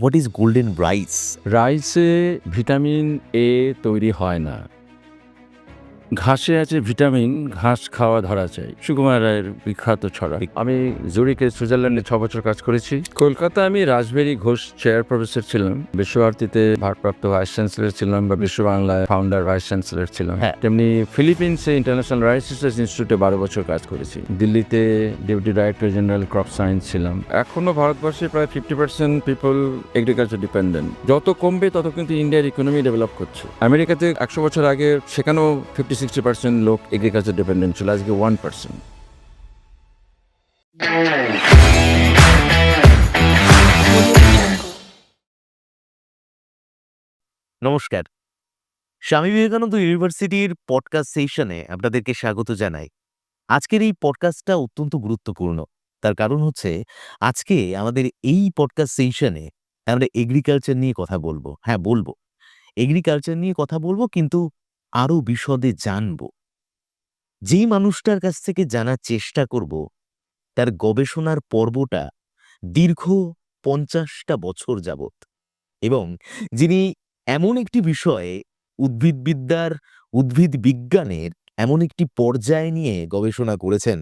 What is golden rice? রাইসে vitamin A তৈরি হয় না। ঘাসে আছে ভিটামিন, ঘাস খাওয়া ধরা চাই। সুকুমার রায়ের বিখ্যাত ছড়া। আমি জুরিকে সুইজারল্যান্ডে ৬ বছর কাজ করেছি। কলকাতায় আমি রাসবেরি ঘোষ চেয়ার প্রফেসর ছিলাম। বিশ্বভারতীতে ভারপ্রাপ্ত ভাইস চ্যান্সেলর ছিলাম বা বিশ্ব বাংলায় ফাউন্ডার ভাইস চ্যান্সেলর ছিলাম। হ্যাঁ। তেমনি ফিলিপিন্সে ইন্টারন্যাশনাল রাইস রিসার্চ ইনস্টিটিউটে ১২ বছর কাজ করেছি। দিল্লিতে deputy director general crop science ছিলাম। এখনো ভারতবর্ষে প্রায় 50% পিপল এগ্রিকালচার ডিপেন্ডেন্ট। যত কমবে তত কিন্তু ইন্ডিয়ার ইকোনমি ডেভেলপ করছে। আমেরিকাতে ১০০ বছর আগে সেখানেও 50-60% লোক এগ্রিকালচার ডিপেন্ডেন্ট ছিল, আজকে 1%। নমস্কার। স্বামী বিবেকানন্দ ইউনিভার্সিটির পডকাস্ট সেশনে আপনাদেরকে স্বাগত জানাই। আজকের এই পডকাস্টটা অত্যন্ত গুরুত্বপূর্ণ। তার কারণ হচ্ছে আজকে আমাদের এই পডকাস্ট সেশনে আমরা এগ্রিকালচার নিয়ে কথা বলবো। হ্যাঁ, বলবো। এগ্রিকালচার নিয়ে কথা বলবো, কিন্তু আরো বিশদে জানবো। যেই মানুষটার কাছ থেকে জানার চেষ্টা করব, তার গবেষণার পর্বটা দীর্ঘ ৫০টা বছর যাবৎ, এবং যিনি এমন একটি বিষয়ে উদ্ভিদবিদ্যার, উদ্ভিদ বিজ্ঞানের এমন একটি পর্যায় নিয়ে গবেষণা করেছেন,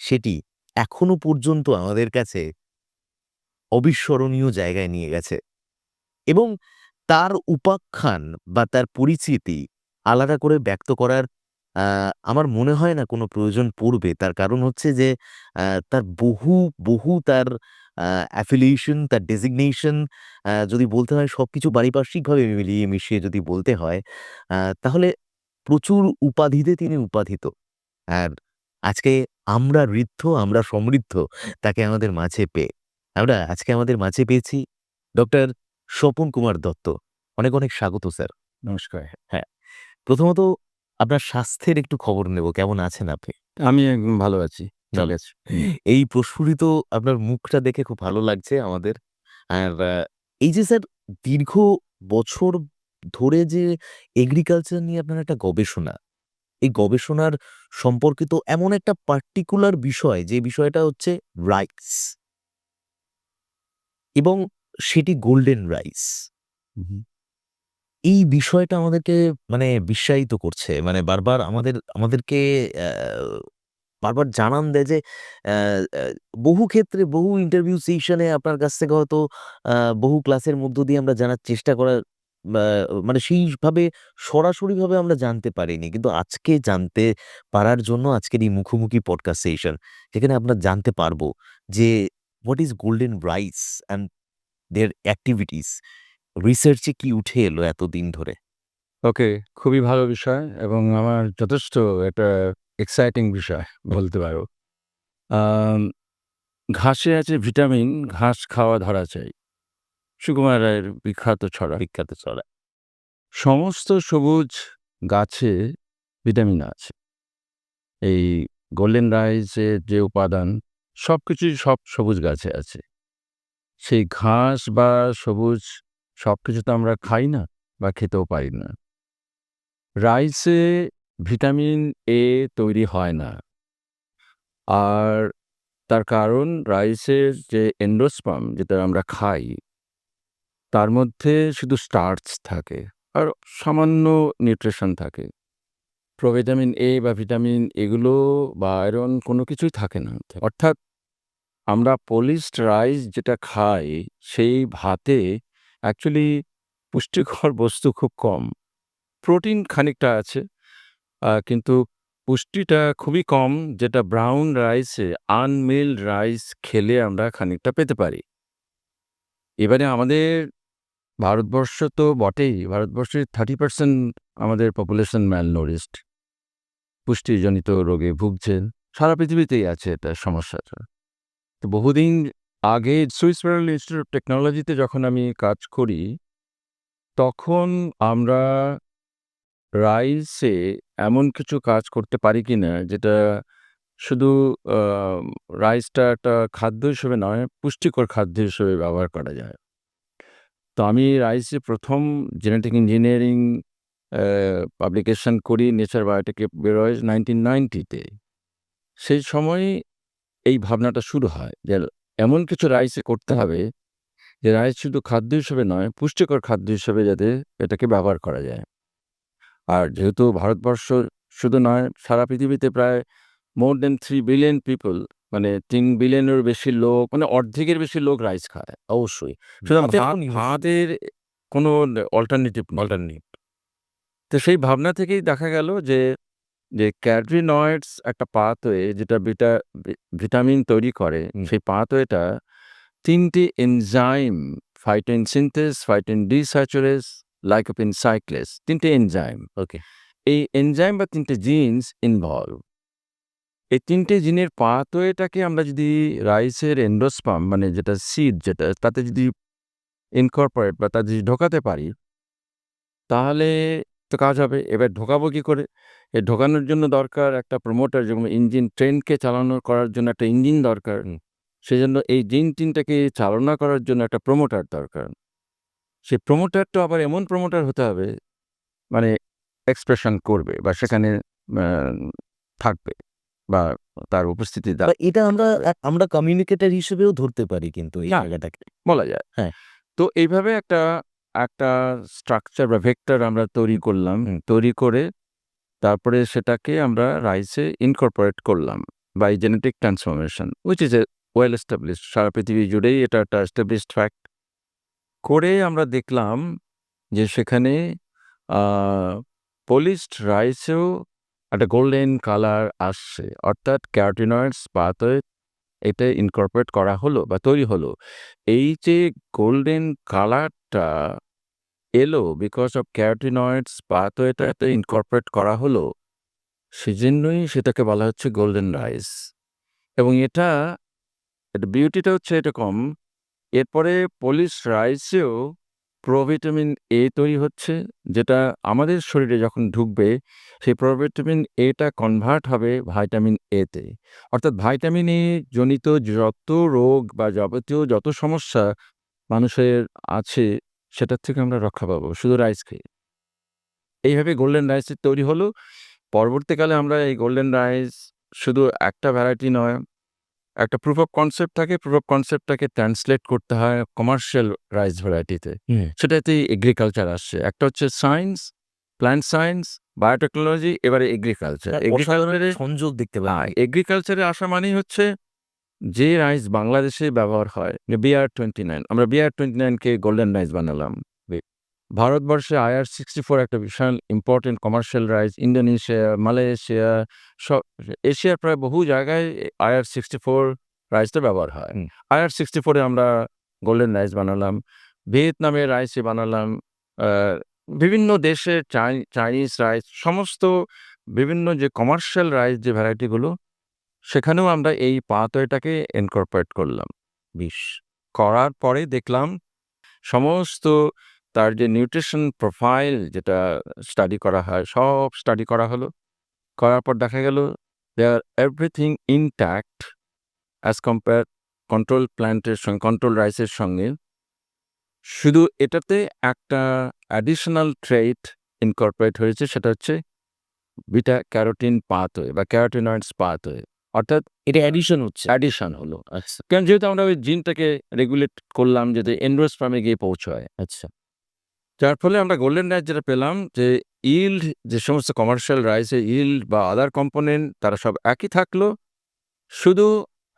সেটি এখনো পর্যন্ত আমাদের কাছে অবিস্মরণীয় জায়গায় নিয়ে গেছে। এবং তার উপাখ্যান বা তার পরিচিতি আলাদা করে ব্যক্ত করার আমার মনে হয় না কোনো প্রয়োজন পড়বে। তার কারণ হচ্ছে যে তার বহু তার অ্যাফিলিয়েশন, তার ডেজিগনেশন, যদি বলতে হয় সবকিছু পারিপার্শ্বিকভাবে মিলিয়ে মিশিয়ে যদি বলতে হয়, তাহলে প্রচুর উপাধিতে তিনি উপাধিত। আর আজকে আমরা ঋদ্ধ, আমরা সমৃদ্ধ তাকে আমাদের মাঝে পেয়ে। আমরা আজকে আমাদের মাঝে পেয়েছি ডক্টর স্বপন কুমার দত্ত। অনেক, অনেক স্বাগত স্যার। নমস্কার। হ্যাঁ, প্রথমত আপনার স্বাস্থ্যের একটু খবর নেব। কেমন আছেন আপনি? আমি একদম ভালো আছি। হুম। চলে আছি। এই প্রস্ফুটিত আপনার মুখটা দেখে খুব ভালো লাগছে আমাদের। আর এই যে স্যার দীর্ঘ বছর ধরে যে এগ্রিকালচার নিয়ে আপনার একটা গবেষণা, এই গবেষণার সম্পর্কিত এমন একটা পার্টিকুলার বিষয়, যে বিষয়টা হচ্ছে রাইস, এবং সেটি গোল্ডেন রাইস। হুম। এই বিষয়টা আমাদেরকে মানে বিস্মায়িত করছে। মানে বারবার আমাদেরকে বারবার জানান দেয় যে অ্যা অ্যা বহু ক্ষেত্রে বহু ইন্টারভিউ সেশনে আপনার কাছ থেকে হয়তো আ বহু ক্লাসের মধ্য দিয়ে আমরা জানার চেষ্টা করার বা মানে সেইভাবে সরাসরিভাবে আমরা জানতে পারিনি। কিন্তু আজকে জানতে পারার জন্য আজকের এই মুখোমুখি পডকাস্ট সেশন, যেখানে আমরা জানতে পারবো যে what is golden rice and their activities. Research এ কি উঠে এলো এতদিন ধরে? ওকে, খুবই ভালো বিষয় এবং আমার যথেষ্ট একটা এক্সাইটিং বিষয় বলতে পারো। আম ঘাসে আছে ভিটামিন, ঘাস খাওয়া ধরা চাই। সুকুমার রায়ের বিখ্যাত ছড়া। বিখ্যাত ছড়া। সমস্ত সবুজ গাছে ভিটামিন আছে। এই গোল্ডেন রাইসের যে উপাদান সবকিছুই সব সবুজ গাছে আছে। সেই ঘাস বা সবুজ সবকিছু তো আমরা খাই না বা খেতেও পারি না। রাইসে ভিটামিন এ তৈরি হয় না। আর তার কারণ রাইসের যে এন্ডোস্পার্ম যেটা আমরা খাই, তার মধ্যে শুধু স্টার্চ থাকে আর সামান্য নিউট্রিশন থাকে। প্রোভিটামিন এ বা ভিটামিন এগুলো বা আয়রন কোনো কিছুই থাকে না। অর্থাৎ আমরা পলিশড রাইস যেটা খাই, সেই ভাতে অ্যাকচুয়ালি পুষ্টিকর বস্তু খুব কম। প্রোটিন খানিকটা আছে, কিন্তু পুষ্টিটা খুবই কম, যেটা ব্রাউন রাইসে আনমিল্ড রাইস খেলে আমরা খানিকটা পেতে পারি। এবারে আমাদের ভারতবর্ষ তো বটেই, ভারতবর্ষের 30% আমাদের পপুলেশন ম্যালnourished, পুষ্টিজনিত রোগে ভুগছেন। সারা পৃথিবীতেই আছে এটা সমস্যাটা। তো বহুদিন আগে সুইস ফেডারেল ইনস্টিটিউট অফ টেকনোলজিতে যখন আমি কাজ করি, তখন আমরা রাইসে এমন কিছু কাজ করতে পারি কিনা যেটা শুধু আ রাইসটা একটা খাদ্য হিসেবে নয়, পুষ্টিকর খাদ্য হিসেবে ব্যবহার করা যায়। তো আমি রাইসে ১ম জেনেটিক ইঞ্জিনিয়ারিং অ্যা পাবলিকেশন করি, নেচার বায়োটেকে বেরোয় 1990 তে। সেই সময়ই এই ভাবনাটা শুরু হয় যে এমন কিছু রাইসে করতে হবে যে রাইস শুধু খাদ্য হিসেবে নয়, পুষ্টিকর খাদ্য হিসেবে যাতে এটাকে ব্যবহার করা যায়। আর যেহেতু ভারতবর্ষ শুধু নয়, সারা পৃথিবীতে প্রায় মোর দ্যান 3 বিলিয়ন পিপল, মানে 3 বিলিয়নেরও বেশি লোক, মানে অর্ধেকের বেশি লোক রাইস খায়। অবশ্যই। সুতরাং ভাতের ভাত ভাতের কোনো অল্টারনেটিভ নেই। অল্টারনেট। তো সেই ভাবনা থেকেই দেখা গেল যে ক্যারোটিনয়েডস একটা পাথওয়ে যেটা ভিটামিন তৈরি করে, সেই পাথওয়েটা ৩ টে এনজাইম, ফাইটোন সিনথেস, ফাইটোন ডিস্যাচুরেজ, লাইকোপিন সাইক্লেস, ৩ টে এনজাইম। ওকে। এই এনজাইম বা ৩ টে জিনস ইনভলভ। এই ৩ টে জিনের পাথওয়েটাকে আমরা যদি রাইসের এন্ডোস্পার্ম, মানে যেটা সিড, যেটা তাতে যদি ইনকর্পোরেট বা তাতে যদি ঢোকাতে পারি, তাহলে তো কাজ হবে। এবার ঢোকাবো কি করে? ঢোকানোর জন্য দরকার একটা প্রমোটার, যেরকম ইঞ্জিন, ট্রেনকে চালানো করার জন্য একটা ইঞ্জিন দরকার। সেজন্য এই জিনটিনটাকে চালনা করার জন্য একটা প্রমোটার দরকার। সেই প্রমোটারটা আবার এমন প্রমোটার হতে হবে, মানে এক্সপ্রেশন করবে বা সেখানে আ থাকবে বা তার উপস্থিতি বা এটা আমরা কমিউনিকেটর হিসেবেও ধরতে পারি কিন্তু এই হ্যাঁ, জায়গাটাকে। বলা যায়। হ্যাঁ। তো এইভাবে একটা একটা স্ট্রাকচার বা ভেক্টর আমরা তৈরি করলাম। তৈরি করে তারপরে সেটাকে আমরা রাইসে ইনকর্পোরেট করলাম by genetic transformation, which is a well established. সারা পৃথিবী জুড়েই এটা একটা এস্টাবলিশড ফ্যাক্ট। করে আমরা দেখলাম যে সেখানে আ পলিশড রাইসেও একটা গোল্ডেন কালার আসছে। অর্থাৎ ক্যারোটিনয়েডস পাথওয়ে এটা ইনকর্পোরেট করা হলো বা তৈরি হলো। এই যে গোল্ডেন কালারটা এলো বিকজ অফ ক্যারোটিনয়েডস পাথওয়েটাতে ইনকর্পোরেট করা হলো, সেজন্যই সেটাকে বলা হচ্ছে গোল্ডেন রাইস। এবং এটা বিউটিটা হচ্ছে এরকম, এরপরে পলিশ রাইসেও প্রোভিটামিন এ তৈরি হচ্ছে, যেটা আমাদের শরীরে যখন ঢুকবে, সেই প্রোভিটামিন এটা কনভার্ট হবে ভাইটামিন এতে। অর্থাৎ ভাইটামিন এ জনিত যত রোগ বা যাবতীয় যত সমস্যা মানুষের আছে, সেটার থেকে আমরা রক্ষা পাবো শুধু রাইস খেয়ে। এইভাবে গোল্ডেন রাইসের তৈরি হলো। পরবর্তীকালে আমরা এই গোল্ডেন রাইস শুধু একটা ভ্যারাইটি নয়, একটা প্রুফ অফ কনসেপ্ট থাকে, প্রুফ অফ কনসেপ্টটাকে ট্রান্সলেট করতে হয় কমার্শিয়াল রাইস ভ্যারাইটিতে। সেটাতেই এগ্রিকালচার আসছে। একটা হচ্ছে সায়েন্স, প্ল্যান্ট সায়েন্স, বায়োটেকনোলজি, এবারে এগ্রিকালচার। অসাধারণ সংযোগ দেখতে হ্যাঁ, পাই। এগ্রিকালচারে আসা মানেই হচ্ছে যে রাইস বাংলাদেশে ব্যবহার হয়, BR-29, আমরা BR-29 কে গোল্ডেন রাইস বানালাম। ভারতবর্ষে IR-64 একটা বিশাল important commercial rice, Indonesia, Malaysia, সব এশিয়ার প্রায় বহু জায়গায় IR-64 রাইসটা ব্যবহার হয়। IR-64 এ আমরা গোল্ডেন রাইস বানালাম। ভিয়েতনামের রাইসই বানালাম। আ বিভিন্ন দেশের চাইনিজ রাইস, সমস্ত বিভিন্ন যে কমার্শিয়াল রাইস যে ভ্যারাইটিগুলো, সেখানেও আমরা এই পাথওয়েটাকে ইনকর্পোরেট করলাম। বেশ। করার পরে দেখলাম সমস্ত তার যে নিউট্রিশন প্রোফাইল যেটা স্টাডি করা হয়, সব স্টাডি করা হলো। করার পর দেখা গেল they are everything intact as compare control প্ল্যান্টের সঙ্গে, কন্ট্রোল রাইসের সঙ্গে। শুধু এটাতে একটা অ্যাডিশনাল ট্রেইট ইনকর্পোরেট হয়েছে, সেটা হচ্ছে বিটা ক্যারোটিন পাথওয়ে বা ক্যারোটিনয়েডস পাথওয়ে। অর্থাৎ এটা অ্যাডিশন হচ্ছে। অ্যাডিশন হলো। আচ্ছা, কারণ যেহেতু আমরা ওই জিনটাকে রেগুলেট করলাম যাতে এন্ডোস্পার্মে গিয়ে পৌঁছয়। আচ্ছা। যার ফলে আমরা গোল্ডেন রাইস যেটা পেলাম, যে ইল্ড, যে সমস্ত কমার্শিয়াল রাইসের ইল্ড বা আদার কম্পোনেন্ট তারা সব একই থাকলো। শুধু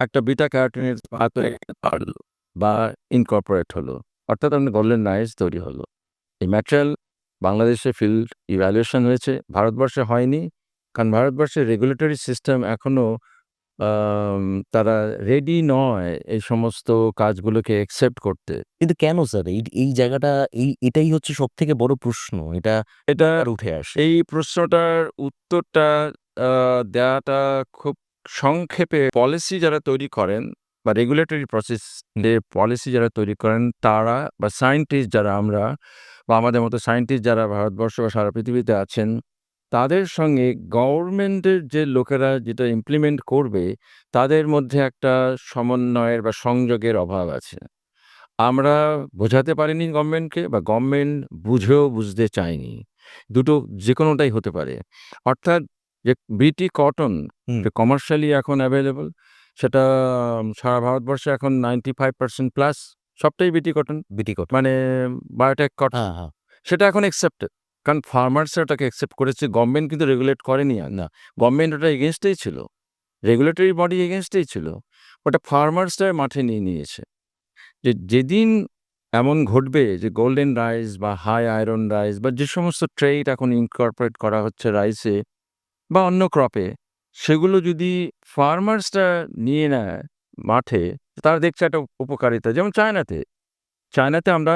একটা বিটা ক্যারোটিনের পাথওয়ে বাড়লো বা ইনকর্পোরেট হলো। অর্থাৎ আমাদের গোল্ডেন রাইস তৈরি হলো। এই ম্যাটেরিয়াল বাংলাদেশে ফিল্ড ইভ্যালুয়েশন হয়েছে, ভারতবর্ষে হয়নি। কারণ ভারতবর্ষের রেগুলেটরি সিস্টেম এখনো আম তারা রেডি নয় এই সমস্ত কাজগুলোকে অ্যাকসেপ্ট করতে। কিন্তু কেন স্যার? এই জায়গাটা এটাই হচ্ছে সবথেকে বড় প্রশ্ন। এটা এটা আর উঠে আসে। এই প্রশ্নটার উত্তরটা আ দেওয়াটা খুব সংক্ষেপে, পলিসি যারা তৈরি করেন বা রেগুলেটরি প্রসেস যে পলিসি যারা তৈরি করেন, তারা বা সায়েন্টিস্ট যারা আমরা বা আমাদের মতো সায়েন্টিস্ট যারা ভারতবর্ষ বা সারা পৃথিবীতে আছেন, তাদের সঙ্গে গভর্নমেন্টের যে লোকেরা যেটা ইমপ্লিমেন্ট করবে, তাদের মধ্যে একটা সমন্বয়ের বা সংযোগের অভাব আছে। আমরা বোঝাতে পারিনি গভর্নমেন্টকে বা গভর্নমেন্ট বুঝেও বুঝতে চায়নি। দুটো যেকোনোটাই হতে পারে। অর্থাৎ যে বিটি কটন যে কমার্শিয়ালি এখন অ্যাভেইলেবল, সেটা সারা ভারতবর্ষে এখন 95% প্লাস সবটাই বিটি কটন, বিটি কটন। মানে বায়োটেক কটন। হ্যাঁ, হ্যাঁ। সেটা এখন অ্যাকসেপ্টেড। কারণ ফার্মার্সরা ওটাকে অ্যাকসেপ্ট করেছে। গভর্নমেন্ট কিন্তু রেগুলেট করেনি আর। না। গভর্নমেন্ট ওটা এগেইনস্টেই ছিল। রেগুলেটরি বডি এগেইনস্টেই ছিল। ওটা ফার্মার্সরা মাঠে নিয়ে নিয়েছে। যেদিন এমন ঘটবে যে গোল্ডেন রাইস বা হাই আয়রন রাইস বা যে সমস্ত ট্রেড এখন ইনকর্পোরেট করা হচ্ছে রাইসে বা অন্য ক্রপে, সেগুলো যদি ফার্মার্সরা নিয়ে নেয় মাঠে, তারা দেখছে একটা উপকারিতা। যেমন চায়নাতে আমরা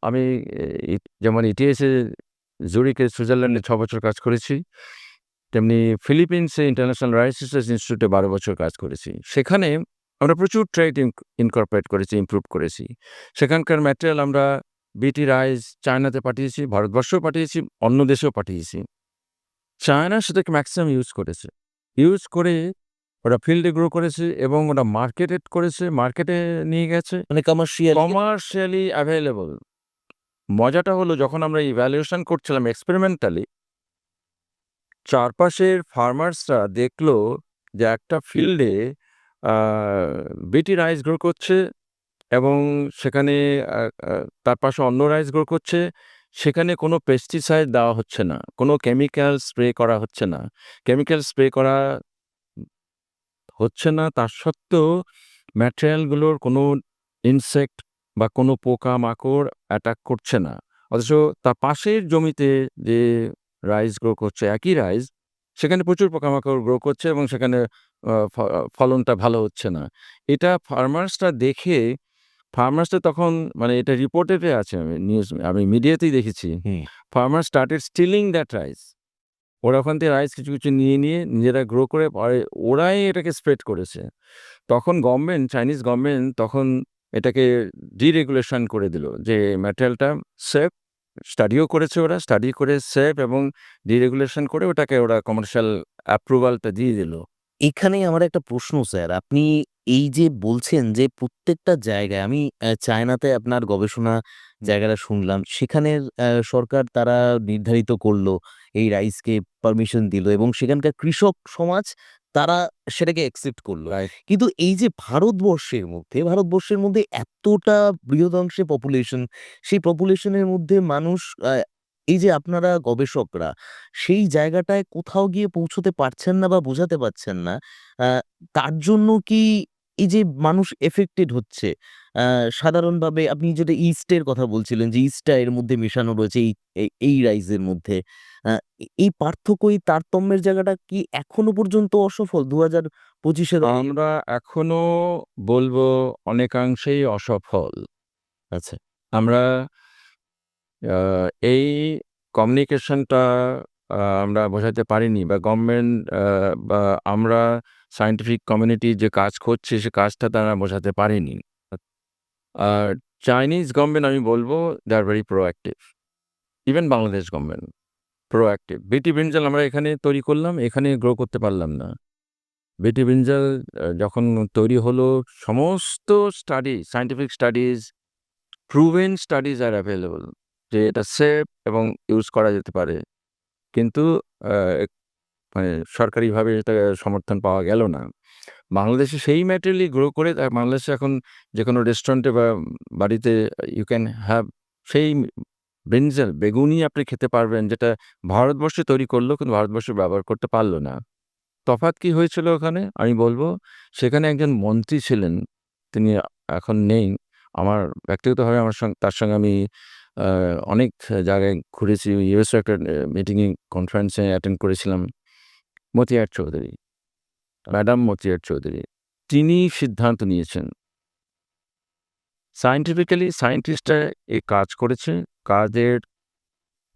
আমি যেমন ইটিএসে জুরিকে সুইজারল্যান্ডে ৬ বছর কাজ করেছি, তেমনি ফিলিপিন্সে ইন্টারন্যাশনাল রাইস রিসার্চ ইনস্টিটিউটে ১২ বছর কাজ করেছি। সেখানে আমরা প্রচুর ট্রেড ইনকর্পোরেট করেছি, ইমপ্রুভ করেছি। সেখানকার ম্যাটেরিয়াল আমরা বিটি রাইস চায়নাতে পাঠিয়েছি, ভারতবর্ষেও পাঠিয়েছি, অন্য দেশেও পাঠিয়েছি। চায়না সেটাকে ম্যাক্সিমাম ইউজ করেছে। ইউজ করে ওরা ফিল্ডে গ্রো করেছে এবং ওরা মার্কেটেড করেছে, মার্কেটে নিয়ে গেছে। মানে কমার্শিয়ালি অ্যাভেইলেবল। মজাটা হলো যখন আমরা ইভ্যালুয়েশন করছিলাম এক্সপেরিমেন্টালি, চারপাশের ফার্মার্সরা দেখলো যে একটা ফিল্ডে আ বিটি রাইস গ্রো করছে এবং সেখানে আ আ তার পাশে অন্য রাইস গ্রো করছে। সেখানে কোনো পেস্টিসাইড দেওয়া হচ্ছে না, কোনো কেমিক্যাল স্প্রে করা হচ্ছে না। কেমিক্যাল স্প্রে করা হচ্ছে না, তার সত্ত্বেও ম্যাটেরিয়ালগুলোর কোনো ইনসেক্ট বা কোনো পোকামাকড় অ্যাটাক করছে না। অথচ তার পাশের জমিতে যে রাইস গ্রো করছে, একই রাইস, সেখানে প্রচুর পোকামাকড় গ্রো করছে এবং সেখানে ফলনটা ভালো হচ্ছে না। এটা ফার্মার্সরা তখন, মানে এটা রিপোর্টেডে আছে, আমি মিডিয়াতেই দেখেছি। Hmm. Farmer started stealing that rice. ওরা ওখান থেকে রাইস কিছু, কিছু নিয়ে নিজেরা গ্রো করে পরে ওরাই এটাকে স্প্রেড করেছে। তখন চাইনিজ গভর্নমেন্ট তখন এটাকে ডিরেগুলেশন করে দিল যে ম্যাটেরিয়ালটা সেফ। স্টাডিও করেছে ওরা, স্টাডি করে সেফ এবং ডিরেগুলেশন করে ওটাকে ওরা কমার্শিয়াল অ্যাপ্রুভালটা দিয়ে দিল। এখানেই আমার একটা প্রশ্ন স্যার। আপনি এই যে বলছেন যে প্রত্যেকটা জায়গায় আমি চায়নাতে আপনার গবেষণা জায়গাটা শুনলাম। সেখানের সরকার তারা নির্ধারিত করলো, এই রাইসকে পারমিশন দিল এবং সেখানকার কৃষক সমাজ তারা সেটাকে অ্যাকসেপ্ট করলো। রাইট। কিন্তু এই যে ভারতবর্ষের মধ্যে এতটা বৃহদংশে পপুলেশন, সেই পপুলেশনের মধ্যে মানুষ এই যে আপনারা গবেষকরা সেই জায়গাটায় কোথাও গিয়ে পৌঁছতে পারছেন না বা বোঝাতে পারছেন না। আ তার জন্য কি এই যে মানুষ এফেক্টেড হচ্ছে, আ সাধারণভাবে আপনি যেটা ইস্টের কথা বলছিলেন যে ইস্টটা এর মধ্যে মেশানো রয়েছে এই রাইসের মধ্যে। আ এই পার্থক্য, এই তারতম্যের জায়গাটা কি এখনো পর্যন্ত অসফল ২০২৫ এ? আমরা এখনো বলবো অনেকাংশেই অসফল। আচ্ছা। আমরা আ এই কমিউনিকেশনটা আমরা বোঝাতে পারিনি বা গভর্নমেন্ট বা আমরা সায়েন্টিফিক কমিউনিটি যে কাজ করছে, সে কাজটা তারা বোঝাতে পারেনি। আর চাইনিজ গভর্নমেন্ট আমি বলব they are very proactive. Even Bangladesh government proactive. BT brinjal আমরা এখানে তৈরি করলাম, এখানে গ্রো করতে পারলাম না। বিটি ব্রিঞ্জাল যখন তৈরি হলো, সমস্ত সায়েন্টিফিক স্টাডিজ, প্রুভেন স্টাডিজ আর অ্যাভেইলেবল যে এটা সেফ এবং ইউজ করা যেতে পারে। কিন্তু আ মানে সরকারিভাবে এটা সমর্থন পাওয়া গেল না। বাংলাদেশে সেই ম্যাটেরিয়ালই গ্রো করে বাংলাদেশে এখন যেকোনো রেস্টুরেন্টে বা বাড়িতে ইউ ক্যান হ্যাভ সেই ব্রিঞ্জাল, বেগুনি আপনি খেতে পারবেন, যেটা ভারতবর্ষে তৈরি করলো কিন্তু ভারতবর্ষে ব্যবহার করতে পারল না। তফাৎ কি হয়েছিল ওখানে? আমি বলব সেখানে একজন মন্ত্রী ছিলেন, তিনি এখন নেই। আমার ব্যক্তিগতভাবে তার সঙ্গে আমি আ অনেক জায়গায় ঘুরেছি। ইউএসএ একটা মিটিংয়ে, কনফারেন্সে অ্যাটেন্ড করেছিলাম। মতিয়ার চৌধুরী, ম্যাডাম মতিয়ার চৌধুরী। তিনি সিদ্ধান্ত নিয়েছেন। সায়েন্টিফিক্যালি সায়েন্টিস্টরা এই কাজ করেছে। কাজের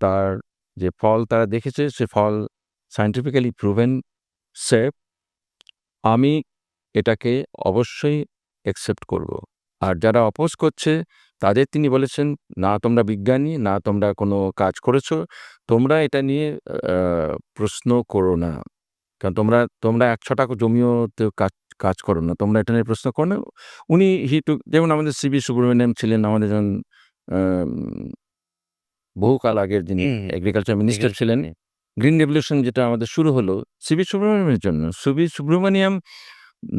তার যে ফল তারা দেখেছে, সে ফল সায়েন্টিফিক্যালি প্রুভেন সেফ। আমি এটাকে অবশ্যই অ্যাকসেপ্ট করব। আর যারা অপোজ করছে তাদের তিনি বলেছেন, "না তোমরা বিজ্ঞানী, না তোমরা কোনো কাজ করেছো। তোমরা এটা নিয়ে আ প্রশ্ন করো না। কারণ তোমরা ১০০ জমিও তো কাজ করো না। তোমরা এটা নিয়ে প্রশ্ন করো না।" উনি যেমন আমাদের সিভি সুব্রমণিয়াম ছিলেন, আমাদের একজন আম বহুকাল আগের যিনি হুম, হুম। এগ্রিকালচার মিনিস্টার এগ্রিকালচার ছিলেন। নিয়ে। গ্রিন রেভলিউশন যেটা আমাদের শুরু হলো সিভি সুব্রমণিয়ামের জন্য। সিভি সুব্রমণিয়াম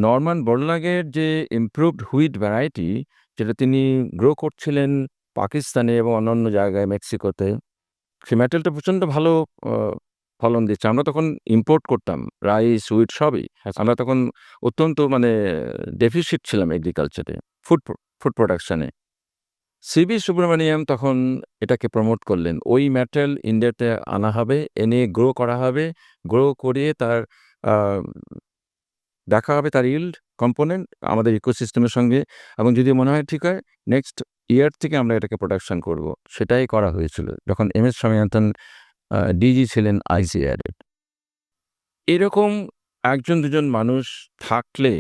নরমান বোরলাগের যে ইমপ্রুভড হুইট ভ্যারাইটি, যেটা তিনি গ্রো করছিলেন পাকিস্তানে এবং অন্যান্য জায়গায় মেক্সিকোতে, সেই ম্যাটেরিয়ালটা প্রচণ্ড ভালো ফলন দিচ্ছে। আমরা তখন ইম্পোর্ট করতাম রাইস, হুইট সবই। আচ্ছা। আমরা তখন অত্যন্ত মানে ডেফিসিট ছিলাম এগ্রিকালচারে, ফুড প্রোডাকশনে। সিভি সুব্রমণিয়াম তখন এটাকে প্রমোট করলেন। ওই ম্যাটেরিয়াল ইন্ডিয়াতে আনা হবে, এনে গ্রো করা হবে। গ্রো করিয়ে তার আ দেখা হবে তার yield কম্পোনেন্ট আমাদের ইকোসিস্টেমের সঙ্গে, এবং যদি মনে হয় ঠিক হয় নেক্সট ইয়ার থেকে আমরা এটাকে প্রোডাকশন করব। সেটাই করা হয়েছিল যখন এম.এস. স্বামীনাথন ডিজি ছিলেন ICAR এর। এরকম ১ জন ২ জন মানুষ থাকলে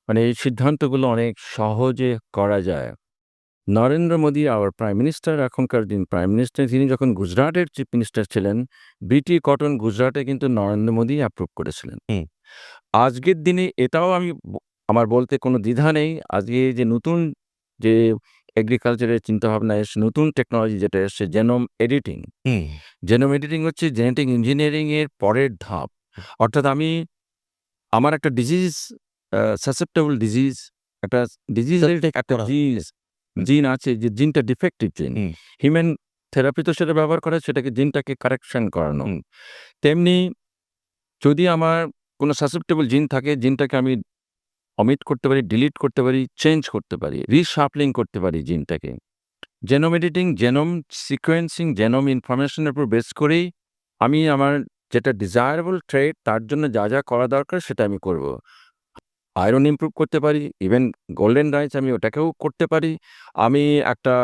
মানে এই সিদ্ধান্তগুলো অনেক সহজে করা যায়। Narendra Modi hour prime minister, এখনকার যিনি প্রাইম মিনিস্টার, তিনি যখন গুজরাটের চিফ মিনিস্টার ছিলেন, বিটি কটন গুজরাটে কিন্তু নরেন্দ্র মোদী অ্যাপ্রুভ করেছিলেন। হুম। আজকের দিনে এটাও আমি আমার বলতে কোনো দ্বিধা নেই। আজকে যে নতুন যে এগ্রিকালচারের চিন্তাভাবনা এসছে, নতুন টেকনোলজি যেটা এসছে জেনোম এডিটিং। হুম। জেনোম এডিটিং হচ্ছে জেনেটিক ইঞ্জিনিয়ারিং এর পরের ধাপ। অর্থাৎ আমার একটা ডিজিজ সাসেপ্টেবল ডিজিজ, একটা ডিজিজের Detect একটা করা জিন আছে যে জিনটা ডিফেক্টিভ জিন। হুম, হিউম্যান থেরাপি তো সেটা ব্যবহার করে সেটাকে জিনটাকে কারেকশন করানো। হুম। তেমনি যদি আমার কোনো সাসেপ্টেবল জিন থাকে, জিনটাকে আমি অমিট করতে পারি, ডিলিট করতে পারি, চেঞ্জ করতে পারি, রিশাফলিং করতে পারি জিনটাকে। Genome editing, genome sequencing, genome ইনফরমেশনের উপর বেস করেই আমি আমার যেটা ডিজায়ারেবল ট্রেট তার জন্য যা করা দরকার সেটা আমি করব। আয়রন ইমপ্রুভ করতে পারি, ইভেন গোল্ডেন রাইস আমি ওটাকেও করতে পারি। আমি একটা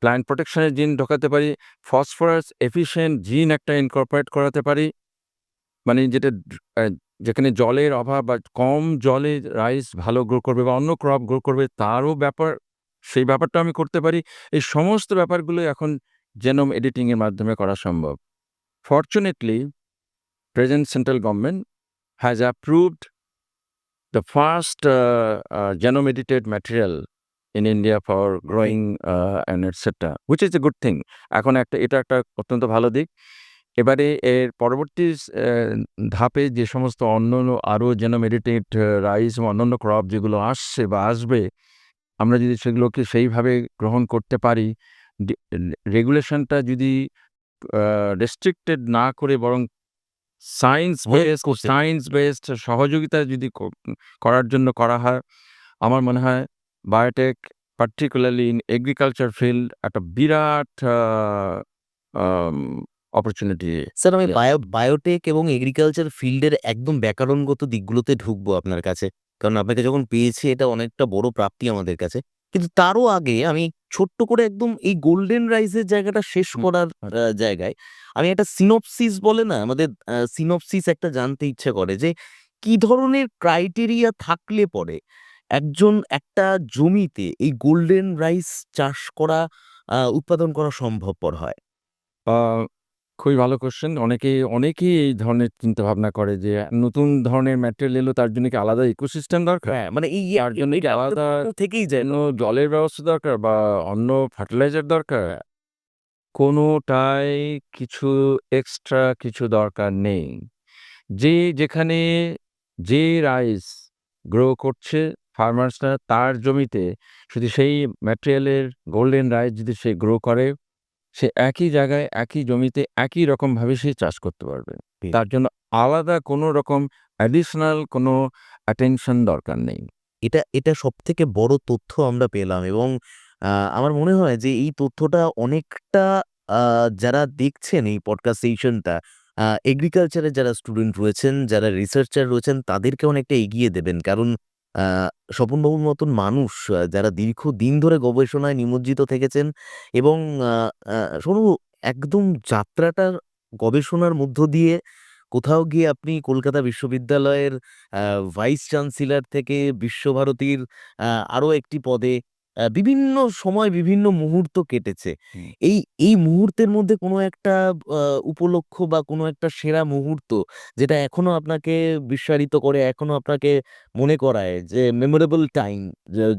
প্ল্যান্ট প্রোটেকশনের জিন ঢোকাতে পারি, ফসফরাস এফিশিয়েন্ট জিন একটা ইনকর্পোরেট করাতে পারি। মানে যেটা যেখানে জলের অভাব বা কম জলে রাইস ভালো গ্রো করবে বা অন্য ক্রপ গ্রো করবে তারও সেই ব্যাপারটা আমি করতে পারি। এই সমস্ত ব্যাপারগুলো এখন জেনোম এডিটিং এর মাধ্যমে করা সম্ভব। Fortunately present central government has approved the first genome edited material in India for growing and etc. which is a good thing. এখন এটা একটা অত্যন্ত ভালো দিক। এবারে এর পরবর্তী ধাপে যে সমস্ত অন্যান্য আরও genome edited রাইস এবং অন্যান্য ক্রপ যেগুলো আসছে বা আসবে, আমরা যদি সেগুলোকে সেইভাবে গ্রহণ করতে পারি, রেগুলেশনটা যদি রেস্ট্রিক্টেড না করে বরং করতে সায়েন্স বেসড সহযোগিতা যদি করার জন্য করা হয়, আমার মনে হয় biotech particularly in agriculture field একটা বিরাট আম অপরচুনিটি। স্যার আমি বায়োটেক এবং এগ্রিকালচার ফিল্ডের একদম ব্যাকরণগত দিকগুলোতে ঢুকবো আপনার কাছে। কারণ আপনাকে যখন পেয়েছি এটা অনেকটা বড় প্রাপ্তি আমাদের কাছে। কিন্তু তারও আগে আমি ছোট্ট করে একদম এই গোল্ডেন রাইসের জায়গাটা শেষ হুম, করার আচ্ছা। জায়গায় আমি একটা সিনপসিস বলে না আমাদের সিনপসিস একটা জানতে ইচ্ছে করে যে কি ধরনের ক্রাইটেরিয়া থাকলে পরে একজন একটা জমিতে এই গোল্ডেন রাইস চাষ করা উৎপাদন করা সম্ভবপর হয়? আ খুবই ভালো কোয়েশ্চেন। অনেকেই এই ধরনের চিন্তাভাবনা করে যে নতুন ধরনের ম্যাটেরিয়াল এলো তার জন্য কি আলাদা ইকোসিস্টেম দরকার? হ্যাঁ, মানে এই তার জন্য কি এটা একটা আলাদা প্রশ্ন থেকেই যায়। কোনো জলের ব্যবস্থা দরকার বা অন্য ফার্টিলাইজার দরকার? কোনোটাই কিছু এক্সট্রা কিছু দরকার নেই। যেখানে যে রাইস গ্রো করছে ফার্মার্সরা তার জমিতে যদি সেই ম্যাটেরিয়ালের গোল্ডেন রাইস যদি সে গ্রো করে, সে একই জায়গায় একই জমিতে একই রকমভাবে সে চাষ করতে পারবে। ঠিক। তার জন্য আলাদা কোনো রকম অ্যাডিশনাল কোনো অ্যাটেনশন দরকার নেই। এটা সবথেকে বড় তথ্য আমরা পেলাম এবং আ আমার মনে হয় যে এই তথ্যটা অনেকটা আ যারা দেখছেন এই পডকাস্ট সেশনটা এগ্রিকালচারের যারা স্টুডেন্ট রয়েছেন, যারা রিসার্চার রয়েছেন তাদেরকে অনেকটা এগিয়ে দেবেন। কারণ আ স্বপনবাবুর মতন মানুষ যারা দীর্ঘদিন ধরে গবেষণায় নিমজ্জিত থেকেছেন এবং আ আ শুধু একদম যাত্রাটার গবেষণার মধ্য দিয়ে কোথাও গিয়ে আপনি কলকাতা বিশ্ববিদ্যালয়ের আ ভাইস চ্যান্সেলর থেকে বিশ্বভারতীর আরো একটি পদে বিভিন্ন সময় বিভিন্ন মুহূর্ত কেটেছে। হুম। এই এই মুহূর্তের মধ্যে কোনো একটা আ উপলক্ষ্য বা কোনো একটা সেরা মুহূর্ত যেটা এখনো আপনাকে বিস্মারিত করে, এখনো আপনাকে মনে করায় যে মেমোরেবল টাইম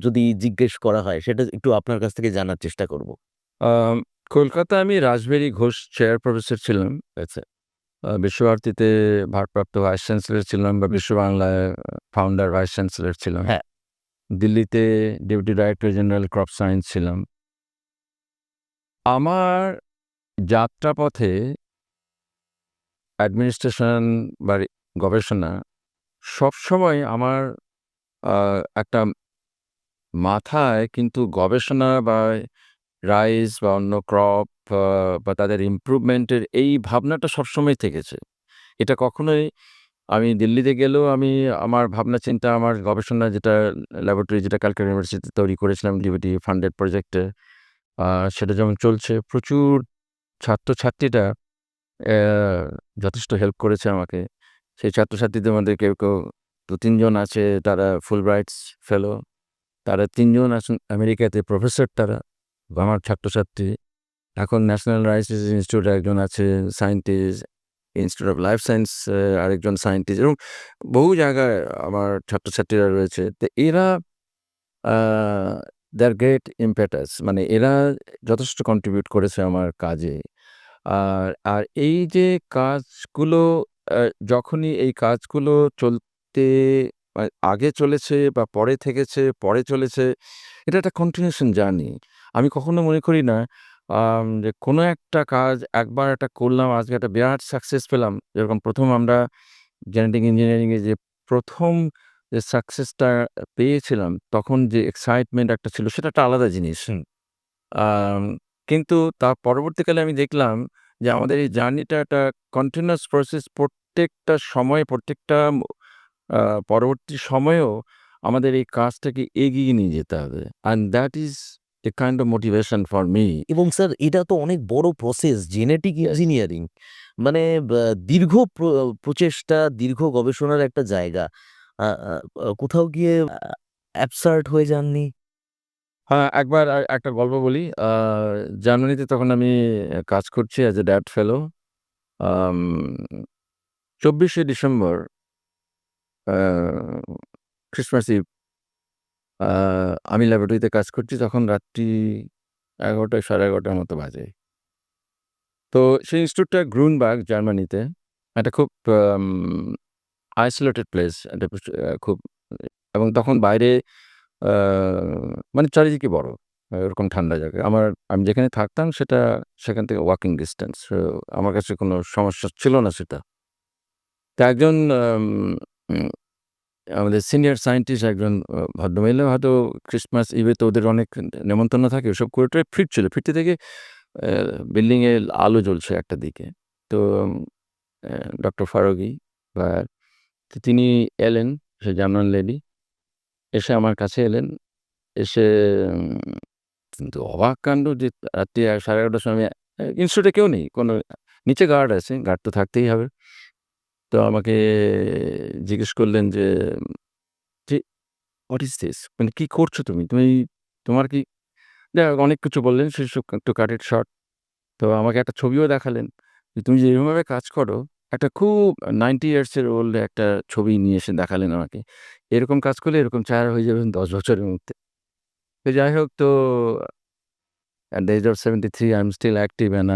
যদি জিজ্ঞেস করা হয় সেটা একটু আপনার কাছ থেকে জানার চেষ্টা করব। আম কলকাতায় আমি রাসবিহারী ঘোষ চেয়ার প্রফেসর ছিলাম। আচ্ছা। বিশ্বভারতীতে ভারপ্রাপ্ত ভাইস চ্যান্সেলর ছিলাম বা বিশ্ব বাংলায় ফাউন্ডার ভাইস চ্যান্সেলর ছিলাম। হ্যাঁ। দিল্লিতে deputy director general crop science ছিলাম। আমার যাত্রাপথে অ্যাডমিনিস্ট্রেশন বা গবেষণা সবসময় আমার একটা মাথায় কিন্তু গবেষণা বা রাইস বা অন্য ক্রপ বা তাদের ইমপ্রুভমেন্টের এই ভাবনাটা সবসময় থেকেছে। এটা কখনোই আমি দিল্লিতে গেলেও আমি আমার ভাবনা চিন্তা, আমার গবেষণা যেটা ল্যাবরেটরি যেটা ক্যালকাটা ইউনিভার্সিটিতে তৈরি করেছিলাম ডিবিটি ফান্ডেড প্রজেক্টে, সেটা যেমন চলছে, প্রচুর ছাত্রছাত্রীরা যথেষ্ট হেল্প করেছে আমাকে। সেই ছাত্রছাত্রীদের মধ্যে কেউ ২-৩ জন আছে তারা ফুলব্রাইটস ফেলো। তারা ৩ জন আছেন আমেরিকাতে প্রফেসর তারা, আমার ছাত্রছাত্রী। এখন ন্যাশনাল রাইস ইনস্টিটিউটে একজন আছে scientist, institute of life science আরেকজন সায়েন্টিস্ট, এবং বহু জায়গায় আমার ছাত্রছাত্রীরা রয়েছে। তো এরা আ দেয়ার গ্রেট ইম্পেটাস, মানে এরা যথেষ্ট কন্ট্রিবিউট করেছে আমার কাজে। আর এই যে কাজগুলো, আ যখনই এই কাজগুলো চলতে আগে চলেছে বা পরে থেকেছে, পরে চলেছে, এটা একটা কন্টিনিউয়েশন জার্নি। আমি কখনো মনে করি না যে কোনো একটা কাজ একবার একটা করলাম, আজকে একটা বিরাট সাকসেস পেলাম। যেরকম ১ম আমরা জেনেটিক ইঞ্জিনিয়ারিংয়ে যে ১ম যে সাকসেসটা পেয়েছিলাম, তখন যে এক্সাইটমেন্ট একটা ছিল, সেটা একটা আলাদা জিনিস। হুম। আম কিন্তু তার পরবর্তীকালে আমি দেখলাম যে আমাদের এই জার্নিটা একটা কন্টিনিউয়াস প্রসেস। প্রত্যেকটা সময়ে, প্রত্যেকটা আ পরবর্তী সময়েও আমাদের এই কাজটাকে এগিয়ে নিয়ে যেতে হবে। And that is a kind of motivation for me. এবং স্যার এটা তো অনেক বড় প্রসেস জেনেটিক ইয়েস। ইঞ্জিনিয়ারিং। মানে দীর্ঘ প্রচেষ্টা, দীর্ঘ গবেষণার একটা জায়গা। আ আ কোথাও গিয়ে অ্যাবসার্ড হয়ে যাননি? হ্যাঁ, একবার একটা গল্প বলি। জার্মানিতে তখন আমি কাজ করছি অ্যাজ এ ড্যাট ফেলো। আম ২৪শে ডিসেম্বর, আ ক্রিসমাস ইভ, আ আমি ল্যাবরেটরিতে কাজ করছি। তখন রাত্রি ১১টা ১১:৩০ মতো বাজে। তো সেই ইনস্টিটিউটটা গ্রুনবার্গ, জার্মানিতে। একটা খুব আম আইসোলেটেড প্লেস। একটা খুব, এবং তখন বাইরে আ মানে চারিদিকে বরফ। এরকম ঠান্ডা জায়গা। আমি যেখানে থাকতাম সেখান থেকে ওয়াকিং ডিসট্যান্স। আমার কাছে কোনো সমস্যা ছিল না সেটা। তো একজন উম আমাদের সিনিয়র সায়েন্টিস্ট, একজন ভদ্রমহিলা, হয়তো ক্রিসমাস ইভে তো ওদের অনেক নেমন্তন্ন থাকে। ওসব করে টরে ফিরছিল। ফিরতে দেখে অ্যা বিল্ডিং এ আলো জ্বলছে একটা দিকে। তো অ্যা ডক্টর ফারুগি বা তো তিনি এলেন, সে জার্মান লেডি। এসে আমার কাছে এলেন। এসে উম কিন্তু অবাক কাণ্ড যে রাত্রি 11:30 টার সময় ইনস্টিটিউটে কেউ নেই। নিচে গার্ড আছে। গার্ড তো থাকতেই হবে। তো আমাকে জিজ্ঞেস করলেন যে হোয়াট ইস দিস? মানে কি করছো তুমি? তোমার কি, যাই হোক অনেক কিছু বললেন, সেসব একটু কাট ইট শর্ট। তো আমাকে একটা ছবিও দেখালেন যে, "তুমি যে এরকমভাবে কাজ করো", একটা খুব 90 ইয়ার্স এর ওল্ড একটা ছবি নিয়ে এসে দেখালেন আমাকে। "এরকম কাজ করলে এরকম চেহারা হয়ে যাবেন ১০ বছরের মধ্যে।" তো যাই হোক, তো at the age of 73 I'm still active and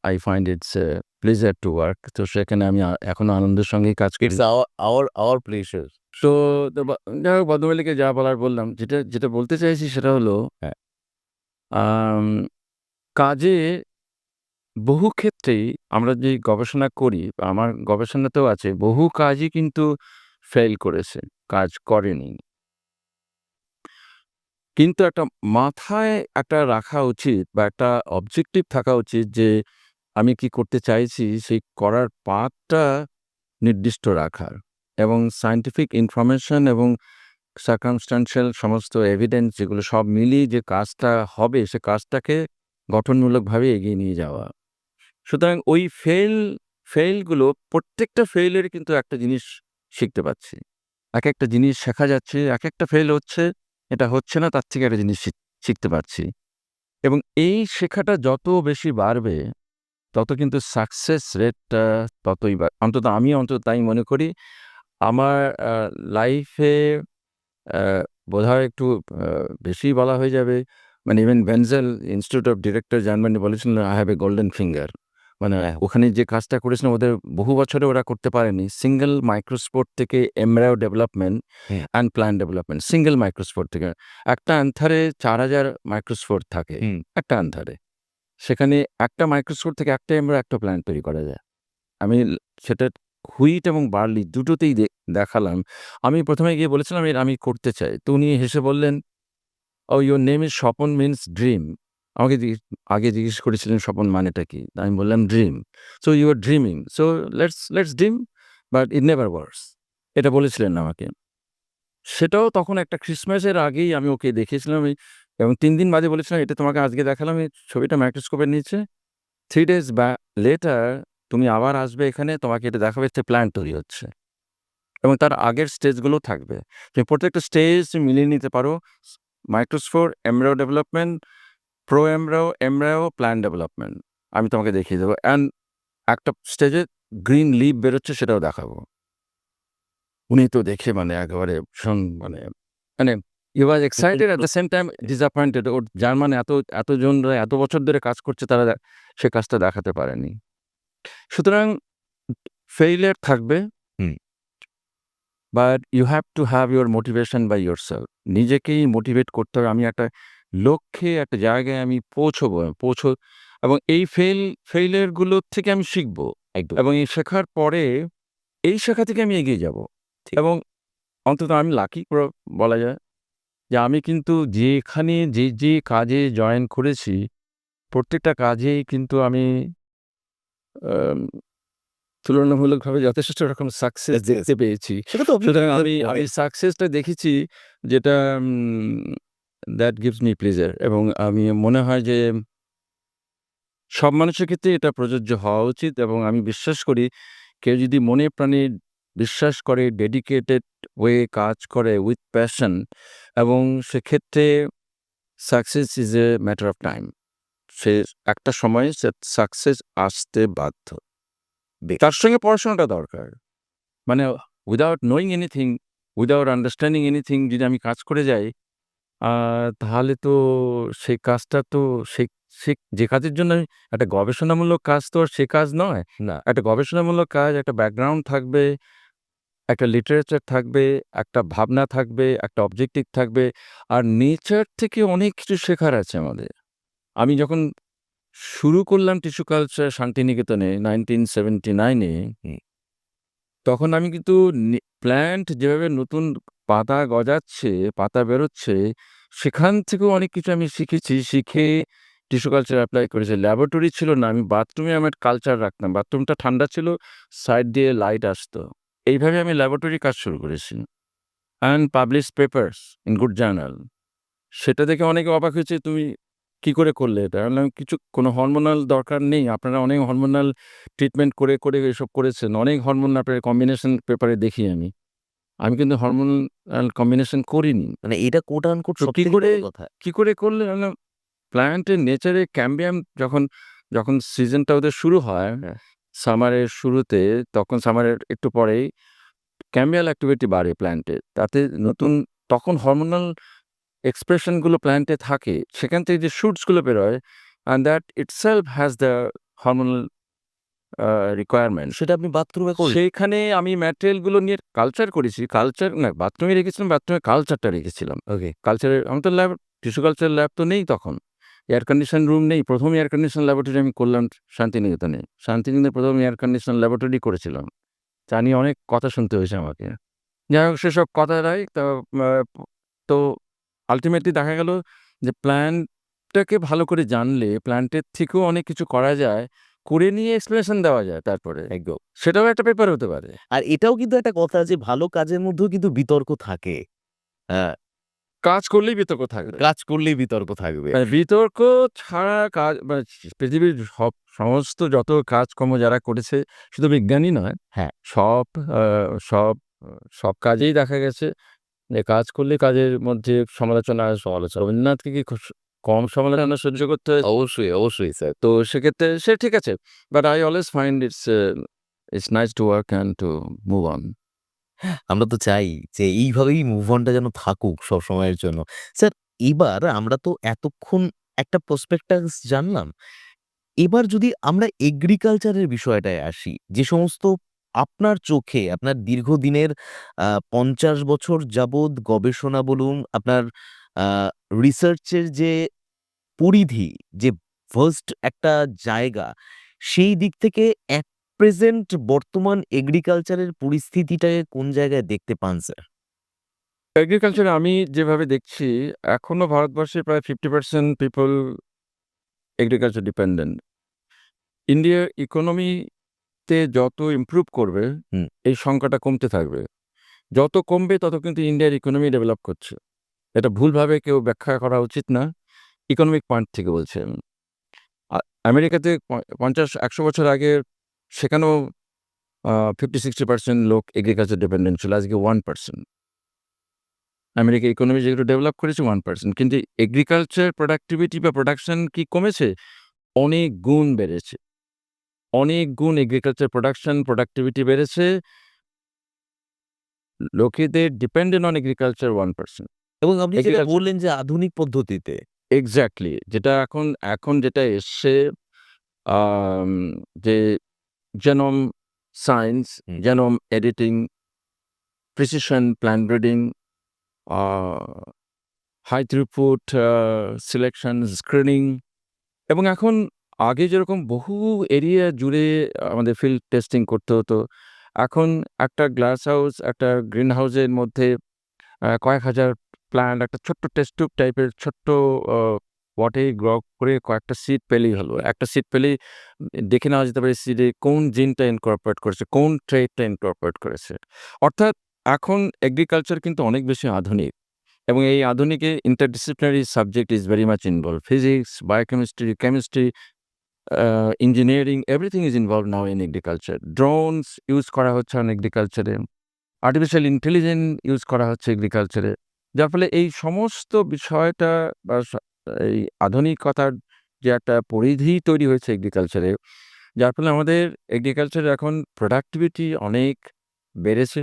I find it's a pleasure to work. তো সেখানে আমি এখনো আনন্দের সঙ্গেই কাজ করি। It's our pleasure. সো তো যাই হোক, ভদ্রমহিলাকে যা বলার বললাম। যেটা বলতে চাইছি সেটা হলো, হ্যাঁ। আম কাজে বহু ক্ষেত্রেই আমরা যে গবেষণা করি, বা আমার গবেষণাতেও আছে, বহু কাজই কিন্তু ফেইল করেছে, কাজ করেনি। কিন্তু একটা মাথায় একটা রাখা উচিত বা একটা অবজেক্টিভ থাকা উচিত যে আমি কি করতে চাইছি, সেই করার পাথটা নির্দিষ্ট রাখার, এবং সায়েন্টিফিক ইনফরমেশন এবং সার্কামস্ট্যান্সিয়াল সমস্ত এভিডেন্স যেগুলো সব মিলিয়ে যে কাজটা হবে, সে কাজটাকে গঠনমূলকভাবে এগিয়ে নিয়ে যাওয়া। সুতরাং ওই ফেইলগুলো, প্রত্যেকটা ফেইলের কিন্তু একটা জিনিস শিখতে পাচ্ছি। একেকটা জিনিস শেখা যাচ্ছে, একেকটা ফেইল হচ্ছে, এটা হচ্ছে না, তার থেকে একটা জিনিস শিখতে পারছি। এবং এই শেখাটা যত বেশি বাড়বে, তত কিন্তু সাকসেস রেটটা ততই অন্তত তাই মনে করি। আমার লাইফে আ বোধহয় একটু আ বেশিই বলা হয়ে যাবে। মানে even Wenzel institute of director Germany বলেছিলেন, "I have a golden finger." মানে হ্যাঁ। ওখানে যে কাজটা করেছিলাম ওদের বহু বছরে ওরা করতে পারেনি। সিঙ্গল মাইক্রোস্পোর থেকে embryo development hmm. And plant development single microspore থেকে। একটা অ্যান্থারে ৪,০০০ মাইক্রোস্পোর থাকে। হুম। একটা অ্যান্থারে। সেখানে একটা মাইক্রোস্পোর থেকে একটা এমব্রায়ো একটা প্ল্যান্ট তৈরি করা যায়। আমি সেটা হুইট এবং বার্লি দুটোতেই দেখালাম। আমি ১ম এ গিয়ে বলেছিলাম আমি করতে চাই। তো উনি হেসে বললেন, "Oh, your name is Swapan means dream." আমাকে আগে জিজ্ঞেস করেছিলেন স্বপন মানেটা কি? আমি বললাম dream. "So you are dreaming. So let's dream, but it never works." এটা বলেছিলেন আমাকে। সেটাও তখন একটা ক্রিসমাসের আগেই আমি ওকে দেখিয়েছিলাম এবং ৩ দিন বাদে বলেছিলাম, "এটা তোমাকে আজকে দেখালাম এই ছবিটা মাইক্রোস্কোপের নিচে। 3 days later তুমি আবার আসবে এখানে, তোমাকে এটা দেখাবো একটা প্ল্যান্ট তৈরি হচ্ছে।" এবং তার আগের স্টেজগুলো থাকবে। তুমি প্রত্যেকটা স্টেজ মিলিয়ে নিতে পারো। Microspore, embryo development, pro embryo, embryo, plant development. আমি তোমাকে দেখিয়ে দেবো। অ্যান্ড একটা স্টেজে গ্রিন লিভ বেরোচ্ছে সেটাও দেখাবো। উনি তো দেখে মানে একেবারে ভীষণ মানে he was excited at the same time disappointed. ওর যার মানে এতজনরা এত বছর ধরে কাজ করছে তারা সে কাজটা দেখাতে পারেনি। সুতরাং ফেইলিউর থাকবে। Hmm. But you have to have your motivation by yourself. নিজেকেই মোটিভেট করতে হবে। আমি একটা লক্ষ্যে একটা জায়গায় আমি পৌঁছবো এবং এই ফেইলিউর গুলোর থেকে আমি শিখবো একদম। এবং এই শেখার পরে এই শেখা থেকে আমি এগিয়ে যাব ঠিক। এবং অন্তত আমি লাকি পুরো বলা যায় যে আমি কিন্তু যেখানে যে কাজে জয়েন করেছি প্রত্যেকটা কাজেই কিন্তু আমি আম তুলনামূলকভাবে যথেষ্ট রকম সাকসেস Yes, yes. দেখতে পেয়েছি। সেটা তো সুতরাং অভিজ্ঞতার আমি পরে। সাকসেসটা দেখেছি যেটা দ্যাট গিভস মি প্লেজার এবং আমি মনে হয় যে সব মানুষের ক্ষেত্রে এটা প্রযোজ্য হওয়া উচিত এবং আমি বিশ্বাস করি কেউ যদি মনে প্রাণে বিশ্বাস করে ডেডিকেটেড ওয়ে কাজ করে উইথ প্যাশন এবং সেক্ষেত্রে success is a matter of time. সে একটা সময়ে সে সাকসেস আসতে বাধ্য। বেশ। তার সঙ্গে পড়াশোনাটা দরকার। মানে without knowing anything, without understanding anything যদি আমি কাজ করে যাই, আ তাহলে তো সেই কাজটা তো সে সে যে কাজের জন্য একটা গবেষণামূলক কাজ তো আর সে কাজ নয়। না। একটা গবেষণামূলক কাজ, একটা ব্যাকগ্রাউন্ড থাকবে, একটা লিটারেচার থাকবে, একটা ভাবনা থাকবে, একটা অবজেক্টিভ থাকবে। আর নেচার থেকে অনেক কিছু শেখার আছে আমাদের। আমি যখন শুরু করলাম টিস্যু কালচার শান্তিনিকেতনে 1979 এ হুম। তখন আমি কিন্তু প্ল্যান্ট যেভাবে নতুন পাতা গজাচ্ছে, পাতা বেরোচ্ছে, সেখান থেকেও অনেক কিছু আমি শিখেছি। শিখে টিস্যু কালচার এপ্লাই করেছি। ল্যাবরেটরি ছিল না। আমি বাথরুমে আমার কালচার রাখতাম। বাথরুমটা ঠান্ডা ছিল, সাইড দিয়ে লাইট আসতো। এইভাবে আমি ল্যাবরেটরি কাজ শুরু করেছি। And publish papers in good journal. সেটা দেখে অনেকে অবাক হয়েছে, "তুমি কি করে করলে এটা?" আমি বললাম, "কিছু কোনো হরমোনাল দরকার নেই। আপনারা অনেক হরমোনাল ট্রিটমেন্ট করে এসব করেছেন। অনেক হরমোন আপনার কম্বিনেশন পেপারে দেখি আমি। আমি কিন্তু হরমোনাল কম্বিনেশন করিনি। মানে এটা কোট আনকোট তো সবথেকে বড় কথা। কি করে করলে?" আমি বললাম, "প্ল্যান্টের নেচারে ক্যাম্বিয়াম যখন সিজনটা ওদের শুরু হয়, হ্যাঁ। সামারের শুরুতে, তখন সামারের একটু পরেই ক্যাম্বিয়াল অ্যাক্টিভিটি বাড়ে প্ল্যান্টে। তাতে নতুন তখন হরমোনাল এক্সপ্রেশন গুলো প্ল্যান্টে থাকে। সেখান থেকে যে শুটস গুলো বেরোয় and that itself has the hormonal requirement." সেটা আপনি বাথরুমে করলেন? সেইখানে আমি ম্যাটেরিয়াল গুলো নিয়ে কালচার করেছি। কালচার না বাথরুমে রেখেছিলাম, বাথরুমে কালচারটা রেখেছিলাম। ওকে। কালচারের আমার তো ল্যাব টিস্যু কালচার ল্যাব তো নেই তখন। এয়ার কন্ডিশন রুম নেই। ১ম এয়ার কন্ডিশন ল্যাবরেটরি আমি করলাম শান্তিনিকেতনে। শান্তিনিকেতনে ১ম এয়ার কন্ডিশন ল্যাবরেটরি করেছিলাম। তা নিয়ে অনেক কথা শুনতে হয়েছে আমাকে। যাই হোক সেসব কথাটাই আ তো আল্টিমেটলি দেখা গেল যে প্ল্যান্টটাকে ভালো করে জানলে প্ল্যান্টের থেকেও অনেক কিছু করা যায়। করে নিয়ে এক্সপ্লেনেশন দেওয়া যায় তারপরে। একদম। সেটাও একটা পেপার হতে পারে। আর এটাও কিন্তু একটা কথা যে ভালো কাজের মধ্যেও কিন্তু বিতর্ক থাকে। হ্যাঁ, কাজ করলেই বিতর্ক থাকবে। কাজ করলেই বিতর্ক থাকবে। মানে বিতর্ক ছাড়া কাজ মানে পৃথিবীর সমস্ত যত কাজকর্ম যারা করেছে শুধু বিজ্ঞানী নয়, হ্যাঁ। সব আ সব সব কাজেই দেখা গেছে যে কাজ করলে কাজের মধ্যে সমালোচনা সমালোচনা। রবীন্দ্রনাথকে কি কম সমালোচনা সহ্য করতে হয়েছে? অবশ্যই, অবশ্যই স্যার। তো সেক্ষেত্রে সে ঠিক আছে। But I always find it's nice to work and to move on. আমরা তো চাই যে এইভাবেই মুভ অনটা যেন থাকুক সবসময়ের জন্য। স্যার এবার আমরা তো এতক্ষণ একটা পার্সপেক্টিভস জানলাম। এবার যদি আমরা এগ্রিকালচারের বিষয়টায় আসি, যে সমস্ত আপনার চোখে আপনার দীর্ঘদিনের ৫০ বছর যাবৎ গবেষণা বলুন, আপনার আ রিসার্চের যে পরিধি, যে ভাস্ট একটা জায়গা, সেই দিক থেকে এট প্রেজেন্ট বর্তমান এগ্রিকালচারের পরিস্থিতিটাকে কোন জায়গায় দেখতে পান স্যার? এগ্রিকালচারে আমি যেভাবে দেখছি, এখনো ভারতবর্ষে প্রায় 50% পিপল এগ্রিকালচার ডিপেন্ডেন্ট। ইন্ডিয়ার ইকোনমিতে যত ইমপ্রুভ করবে, হুম। এই সংখ্যাটা কমতে থাকবে। যত কমবে তত কিন্তু ইন্ডিয়ার ইকোনমি ডেভেলপ করছে। এটা ভুলভাবে কেউ ব্যাখ্যা করা উচিত না। ইকোনমিক পয়েন্ট থেকে বলছি আমি। আ আমেরিকাতে ৫০-১০০ বছর আগে সেখানেও 50-60% লোক এগ্রিকালচার ডিপেন্ডেন্ট ছিল। আজকে 1%। আমেরিকা ইকোনমি যেগুলো ডেভেলপ করেছে 1%, কিন্তু এগ্রিকালচার প্রোডাক্টিভিটি বা প্রোডাকশন কি কমেছে? অনেক গুণ বেড়েছে। অনেক গুণ এগ্রিকালচার প্রোডাক্টিভিটি বেড়েছে। লোকেদের ডিপেন্ডেন্ট অন এগ্রিকালচার 1%। এবং আপনি যেটা এগ্রিকালচার বললেন যে আধুনিক পদ্ধতিতে। এক্সাক্টলি যেটা এখন যেটা এসছে, আম যে জেনোম সায়েন্স, হুম। Genome editing, precision plant breeding, a high throughput selection, screening, এবং এখন আগে যেরকম বহু এরিয়া জুড়ে আমাদের ফিল্ড টেস্টিং করতে হতো। এখন একটা গ্লাস হাউস, একটা গ্রিন হাউসের মধ্যে কয়েক হাজার প্ল্যান্ট একটা ছোট্ট টেস্ট টিউব টাইপের ছোট্ট আ পটে গ্রো করে কয়েকটা সিড পেলেই হলো। একটা সিড পেলেই দেখে নেওয়া যেতে পারে সিডে কোন জিনটা ইনকর্পোরেট করেছে, কোন ট্রেটটা ইনকর্পোরেট করেছে। অর্থাৎ এখন এগ্রিকালচার কিন্তু অনেক বেশি আধুনিক, এবং এই আধুনিকে interdisciplinary subject is very much involved. Physics, biochemistry, chemistry, engineering, everything is involved now in agriculture. Drones use করা হচ্ছে অন এগ্রিকালচারে। আর্টিফিশিয়াল ইন্টেলিজেন্স ইউজ করা হচ্ছে এগ্রিকালচারে। যার ফলে এই সমস্ত বিষয়টা বা এই আধুনিকতার যে একটা পরিধি তৈরি হয়েছে এগ্রিকালচারে, যার ফলে আমাদের এগ্রিকালচারে এখন প্রোডাক্টিভিটি অনেক বেড়েছে।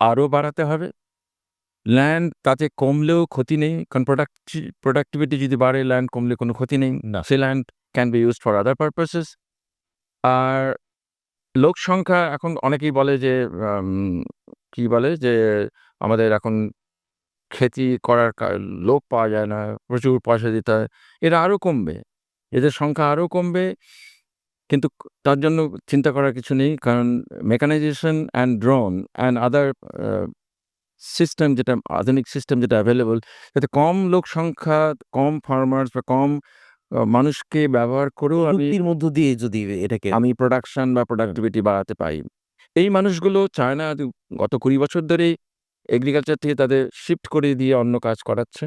আরও বাড়াতে হবে। ল্যান্ড তাতে কমলেও ক্ষতি নেই। কারণ প্রোডাক্টিভিটি যদি বাড়ে, ল্যান্ড কমলে কোনো ক্ষতি নেই। না। সেই land can be used for other purposes. আর লোক সংখ্যা এখন অনেকেই বলে যে, আম কি বলে যে, আমাদের এখন খেতি করার লোক পাওয়া যায় না, প্রচুর পয়সা দিতে হয়। এরা আরও কমবে। এদের সংখ্যা আরও কমবে। কিন্তু তার জন্য চিন্তা করার কিছু নেই। কারণ mechanisation and drone and other a system, যেটা আধুনিক সিস্টেম যেটা এভেইলেবল, যাতে কম লোক সংখ্যা, কম ফার্মার্স বা কম মানুষকে ব্যবহার করেও আমি প্রযুক্তির মধ্য দিয়ে যদি এটাকে। আমি প্রোডাকশন বা প্রোডাক্টিভিটি বাড়াতে পারি। এই মানুষগুলো চায় না, গত ২০ বছর ধরেই এগ্রিকালচার থেকে তাদের শিফট করে দিয়ে অন্য কাজ করাচ্ছে।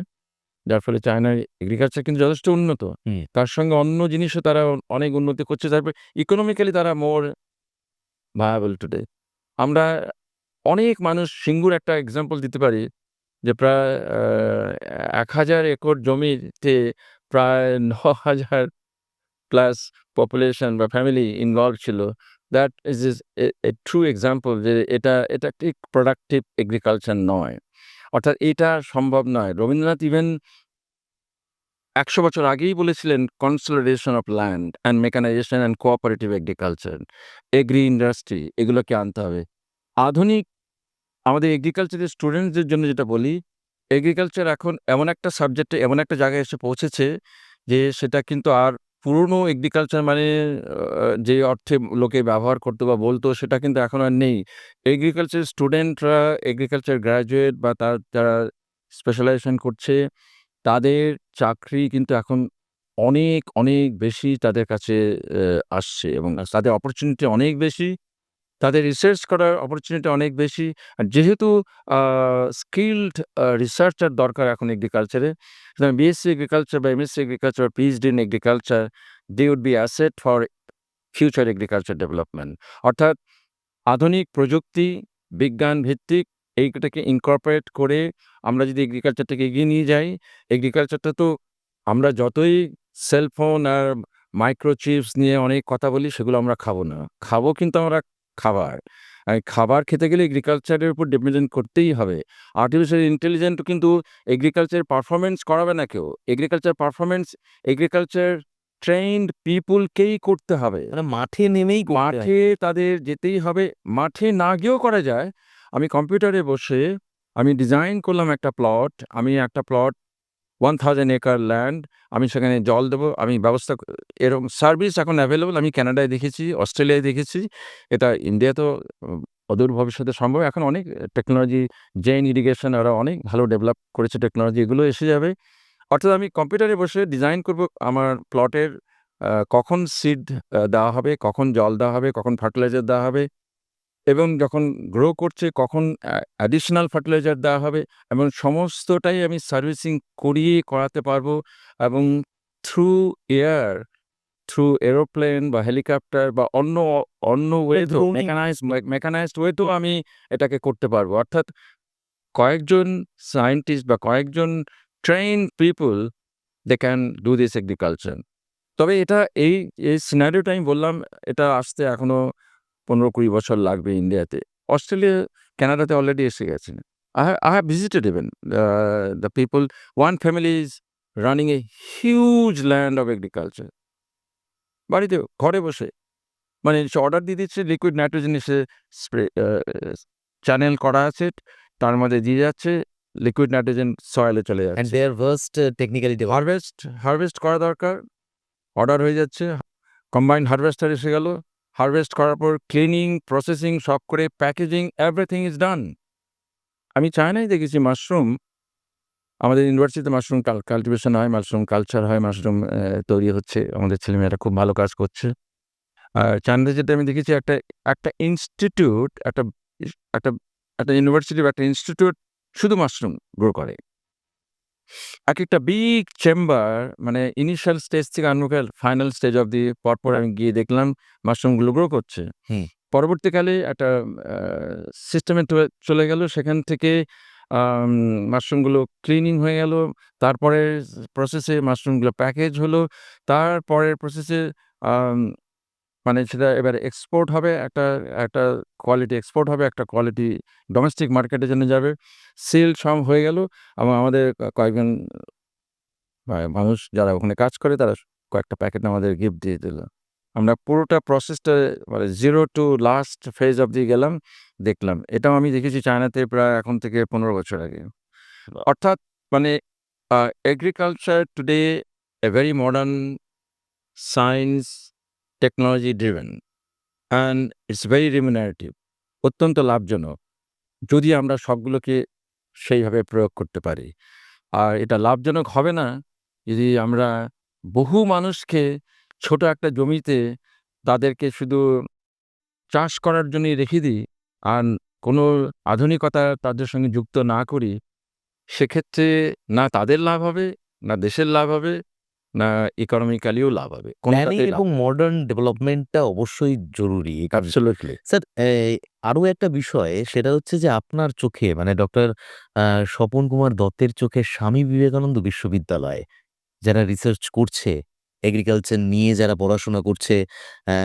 যার ফলে চায়নার এগ্রিকালচার কিন্তু যথেষ্ট উন্নত। হুম। তার সঙ্গে অন্য জিনিসও তারা অনেক উন্নতি করছে। তারপরে ইকোনমিক্যালি তারা মোর ভায়াবল টুডে। আমরা অনেক মানুষ, সিঙ্গুর একটা এক্সাম্পল দিতে পারি, যে প্রায় ১,০০০ একর জমিতে প্রায় ৯,০০০ প্লাস পপুলেশন বা ফ্যামিলি ইনভলভড ছিল। That is a true example যে এটা ঠিক প্রোডাক্টিভ এগ্রিকালচার নয়। অর্থাৎ এটা সম্ভব নয়। রবীন্দ্রনাথ ইভেন ১০০ বছর আগেই বলেছিলেন, consolidation of land and mechanisation and cooperative agriculture, agri industry, এগুলোকে আনতে হবে। আধুনিক আমাদের এগ্রিকালচারের স্টুডেন্টসদের জন্য যেটা বলি, এগ্রিকালচার এখন এমন একটা সাবজেক্টে, এমন একটা জায়গায় এসে পৌঁছেছে যে সেটা কিন্তু আর পুরনো এগ্রিকালচার মানে যে অর্থে লোকে ব্যবহার করতো বা বলতো, সেটা কিন্তু এখন আর নেই। এগ্রিকালচার স্টুডেন্টরা, এগ্রিকালচার গ্র্যাজুয়েট বা যারা স্পেশালাইজেশন করছে, তাদের চাকরি কিন্তু এখন অনেক, অনেক বেশি তাদের কাছে আসছে, এবং তাদের অপরচুনিটি অনেক বেশি। তাদের রিসার্চ করার অপরচুনিটি অনেক বেশি। আর যেহেতু আ স্কিলড রিসার্চার দরকার এখন এগ্রিকালচারে। সুতরাং বিএসসি এগ্রিকালচার বা MSc agriculture, PhD in agriculture, they would be asset for future agriculture development. অর্থাৎ আধুনিক প্রযুক্তি, বিজ্ঞান ভিত্তিক এইটাকে ইনকর্পোরেট করে আমরা যদি এগ্রিকালচারটাকে এগিয়ে নিয়ে যাই, এগ্রিকালচারটা তো আমরা যতই সেলফোন আর মাইক্রোচিপস নিয়ে অনেক কথা বলি, সেগুলো আমরা খাবো না। খাবো কিন্তু আমরা খাবার। আর খাবার খেতে গেলে এগ্রিকালচারের উপর ডিপেন্ডেন্ট করতেই হবে। আর্টিফিশিয়াল ইন্টেলিজেন্ট কিন্তু এগ্রিকালচার পারফরম্যান্স করাবে না কেউ। এগ্রিকালচার ট্রেন্ড পিপলকেই করতে হবে। মানে মাঠে নেমেই করতে হয়। মাঠে তাদের যেতেই হবে। মাঠে না গিয়েও করা যায়। আমি কম্পিউটারে বসে আমি ডিজাইন করলাম একটা প্লট। আমি একটা প্লট 1000 একর ল্যান্ড। আমি সেখানে জল দেবো। আমি ব্যবস্থা এরকম সার্ভিস এখন অ্যাভেলেবল। আমি কানাডায় দেখেছি, অস্ট্রেলিয়ায় দেখেছি। এটা ইন্ডিয়াতেও অদূর ভবিষ্যতে সম্ভব। এখন অনেক টেকনোলজি, জেইন ইরিগেশন ওরা অনেক ভালো ডেভেলপ করেছে টেকনোলজি। এগুলো এসে যাবে। অর্থাৎ আমি কম্পিউটারে বসে ডিজাইন করব আমার প্লটের কখন সিড দেওয়া হবে, কখন জল দেওয়া হবে, কখন ফার্টিলাইজার দেওয়া হবে এবং যখন গ্রো করছে কখন অ্যাডিশনাল ফার্টিলাইজার দেওয়া হবে এবং সমস্তটাই আমি সার্ভিসিং করিয়ে করাতে পারবো এবং থ্রু এয়ার, থ্রু এরোপ্লেন বা হেলিকপ্টার বা অন্য ওয়েতেও droning মেকানাইজড ওয়েতেও আমি এটাকে করতে পারবো। অর্থাৎ কয়েকজন সায়েন্টিস্ট বা কয়েকজন trained people they can do this agriculture. তবে এটা এই সিনারিওটা আমি বললাম, এটা আসতে এখনো 15-20 বছর লাগবে ইন্ডিয়াতে। অস্ট্রেলিয়া, কানাডাতে অলরেডি এসে গেছে। I have visited even the people. One family is running a huge land of agriculture. বাড়িতে ঘরে বসে মানে সে অর্ডার দিয়ে দিচ্ছে, লিকুইড নাইট্রোজেন এসে স্প্রে চ্যানেল করা আছে, তার মধ্যে দিয়ে যাচ্ছে, লিকুইড নাইট্রোজেন সয়েলে চলে and যাচ্ছে। they are versed technically developed. Harvest করা দরকার, অর্ডার হয়ে যাচ্ছে, কম্বাইন্ড হারভেস্টার এসে গেল, হারভেস্ট করার পর ক্লিনিং, প্রসেসিং সব করে প্যাকেজিং এভরিথিং ইজ ডান। আমি চায়নায় দেখেছি মাশরুম, আমাদের ইউনিভার্সিটিতে মাশরুম কাল্টিভেশন হয়, মাশরুম কালচার হয়, মাশরুম তৈরি হচ্ছে, আমাদের ছেলেমেয়েরা খুব ভালো কাজ করছে। আর চায়নাতে যেটা আমি দেখেছি একটা একটা ইনস্টিটিউট, একটা একটা একটা ইউনিভার্সিটি বা একটা ইনস্টিটিউট শুধু মাশরুম গ্রো করে। একেকটা বিগ চেম্বার মানে ইনিশিয়াল স্টেজ থেকে আরম্ভ করে ফাইনাল স্টেজ অব্দি পরপর আমি গিয়ে দেখলাম মাশরুমগুলো গ্রো করছে। হুম। পরবর্তীকালে একটা সিস্টেমে চলে গেল। সেখান থেকে মাশরুমগুলো ক্লিনিং হয়ে গেল। তারপরে প্রসেসে মাশরুমগুলো প্যাকেজ হলো। তারপরের প্রসেসে আম মানে সেটা এবার এক্সপোর্ট হবে, একটা একটা কোয়ালিটি এক্সপোর্ট হবে, একটা কোয়ালিটি ডোমেস্টিক মার্কেটের জন্য যাবে। সিল সব হয়ে গেল এবং আমাদের কয়েকজন মানুষ যারা ওখানে কাজ করে তারা কয়েকটা প্যাকেট আমাদের গিফট দিয়ে দিল। আমরা পুরোটা প্রসেসটা মানে 0 টু লাস্ট ফেজ অব্দি গেলাম, দেখলাম। এটাও আমি দেখেছি চায়নাতে প্রায় এখন থেকে 15 বছর আগে। অর্থাৎ মানে agriculture today a very modern science technology driven and it's very remunerative. অত্যন্ত লাভজনক যদি আমরা সবগুলোকে সেইভাবে প্রয়োগ করতে পারি। আর এটা লাভজনক হবে না যদি আমরা বহু মানুষকে ছোট একটা জমিতে তাদেরকে শুধু চাষ করার জন্যই রেখে দিই আর কোনো আধুনিকতা তাদের সঙ্গে যুক্ত না করি, সেক্ষেত্রে না তাদের লাভ হবে, না দেশের লাভ হবে, না ইকোনমিক্যালিও লাভ হবে। প্ল্যানিং কোনটাতেই লাভ এবং মডার্ন ডেভেলপমেন্টটা অবশ্যই জরুরি। অ্যাবসোলিউটলি। স্যার আরো একটা বিষয় সেটা হচ্ছে যে আপনার চোখে মানে ডক্টর স্বপন কুমার দত্তের চোখে স্বামী বিবেকানন্দ বিশ্ববিদ্যালয় যারা রিসার্চ করছে, এগ্রিকালচার নিয়ে যারা পড়াশোনা করছে, অ্যা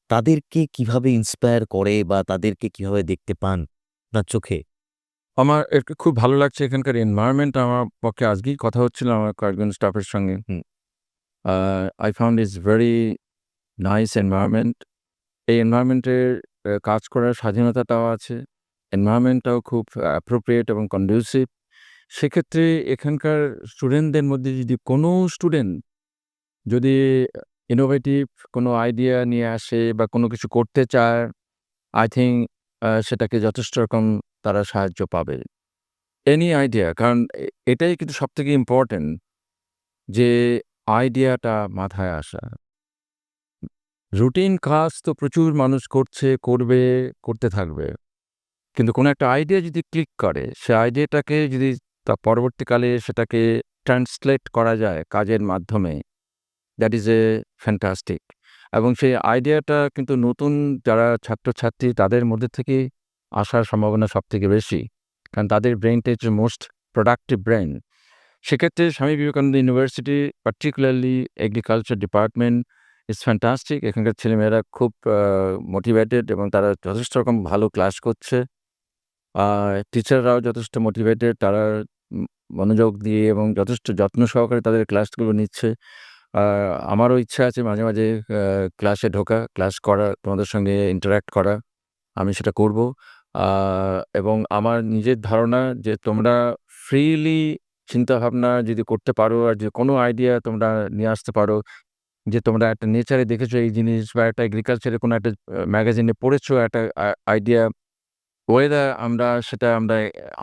তাদেরকে কিভাবে ইন্সপায়ার করে বা তাদেরকে কিভাবে দেখতে পান আপনার চোখে? আমার খুব ভালো লাগছে এখানকার এনভায়রনমেন্ট। আমার পক্ষে আজকেই কথা হচ্ছিল আমার কয়েকজন স্টাফের সঙ্গে। হুম। I found it's very nice environment. এই এনভায়রনমেন্টের কাজ করার স্বাধীনতাটাও আছে। এনভায়রনমেন্টটাও খুব অ্যাপ্রোপ্রিয়েট এবং কন্ডুসিভ। সেক্ষেত্রে এখানকার স্টুডেন্টদের মধ্যে যদি কোনো স্টুডেন্ট যদি ইনোভেটিভ কোনো আইডিয়া নিয়ে আসে বা কোনো কিছু করতে চায়, I think সেটাকে যথেষ্ট রকম তারা সাহায্য পাবে। এনি আইডিয়া, কারণ এটাই কিন্তু সবথেকে ইম্পোর্টেন্ট যে আইডিয়াটা মাথায় আসা। রুটিন কাজ তো প্রচুর মানুষ করছে, করবে, করতে থাকবে। কিন্তু কোনো একটা আইডিয়া যদি ক্লিক করে, সে আইডিয়াটাকে যদি পরবর্তীকালে সেটাকে ট্রান্সলেট করা যায় কাজের মাধ্যমে, দ্যাট ইজ এ ফ্যান্টাস্টিক। এবং সেই আইডিয়াটা কিন্তু নতুন যারা ছাত্রছাত্রী তাদের মধ্যে থেকেই আসার সম্ভাবনা সবথেকে বেশি। কারণ তাদের ব্রেইনটা হচ্ছে মোস্ট প্রোডাক্টিভ ব্রেইন। সেক্ষেত্রে Swami Vivekananda university particularly agriculture department is fantastic. এখানকার ছেলেমেয়েরা খুব মোটিভেটেড এবং তারা যথেষ্ট রকম ভালো ক্লাস করছে। টিচাররাও যথেষ্ট মোটিভেটেড, তারা মনোযোগ দিয়ে এবং যথেষ্ট যত্ন সহকারে তাদের ক্লাসগুলো নিচ্ছে। আমারও ইচ্ছা আছে মাঝে, মাঝে ক্লাসে ঢোকা, ক্লাস করা, তোমাদের সঙ্গে interact করা। আমি সেটা করব। আ এবং আমার নিজের ধারণা যে তোমরা ফ্রিলি চিন্তাভাবনা যদি করতে পারো আর যে কোনো আইডিয়া তোমরা নিয়ে আসতে পারো, যে তোমরা একটা নেচারে দেখেছো এই জিনিস বা একটা এগ্রিকালচারে কোনো একটা ম্যাগাজিনে পড়েছো একটা আইডিয়া, ওয়েদার আমরা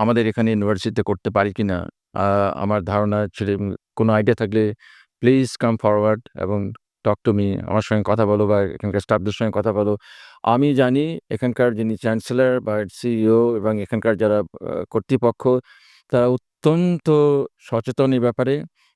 আমাদের এখানে ইউনিভার্সিটিতে করতে পারি কিনা? আ আমার ধারণা কোনো আইডিয়া থাকলে প্লিজ কাম ফরওয়ার্ড এবং টক টু মি। আমার সঙ্গে কথা বলো বা এখানকার স্টাফদের সঙ্গে কথা বলো। আমি জানি এখানকার যিনি চ্যান্সেলর বা সিইও এবং এখানকার যারা কর্তৃপক্ষ, তারা অত্যন্ত সচেতন এই ব্যাপারে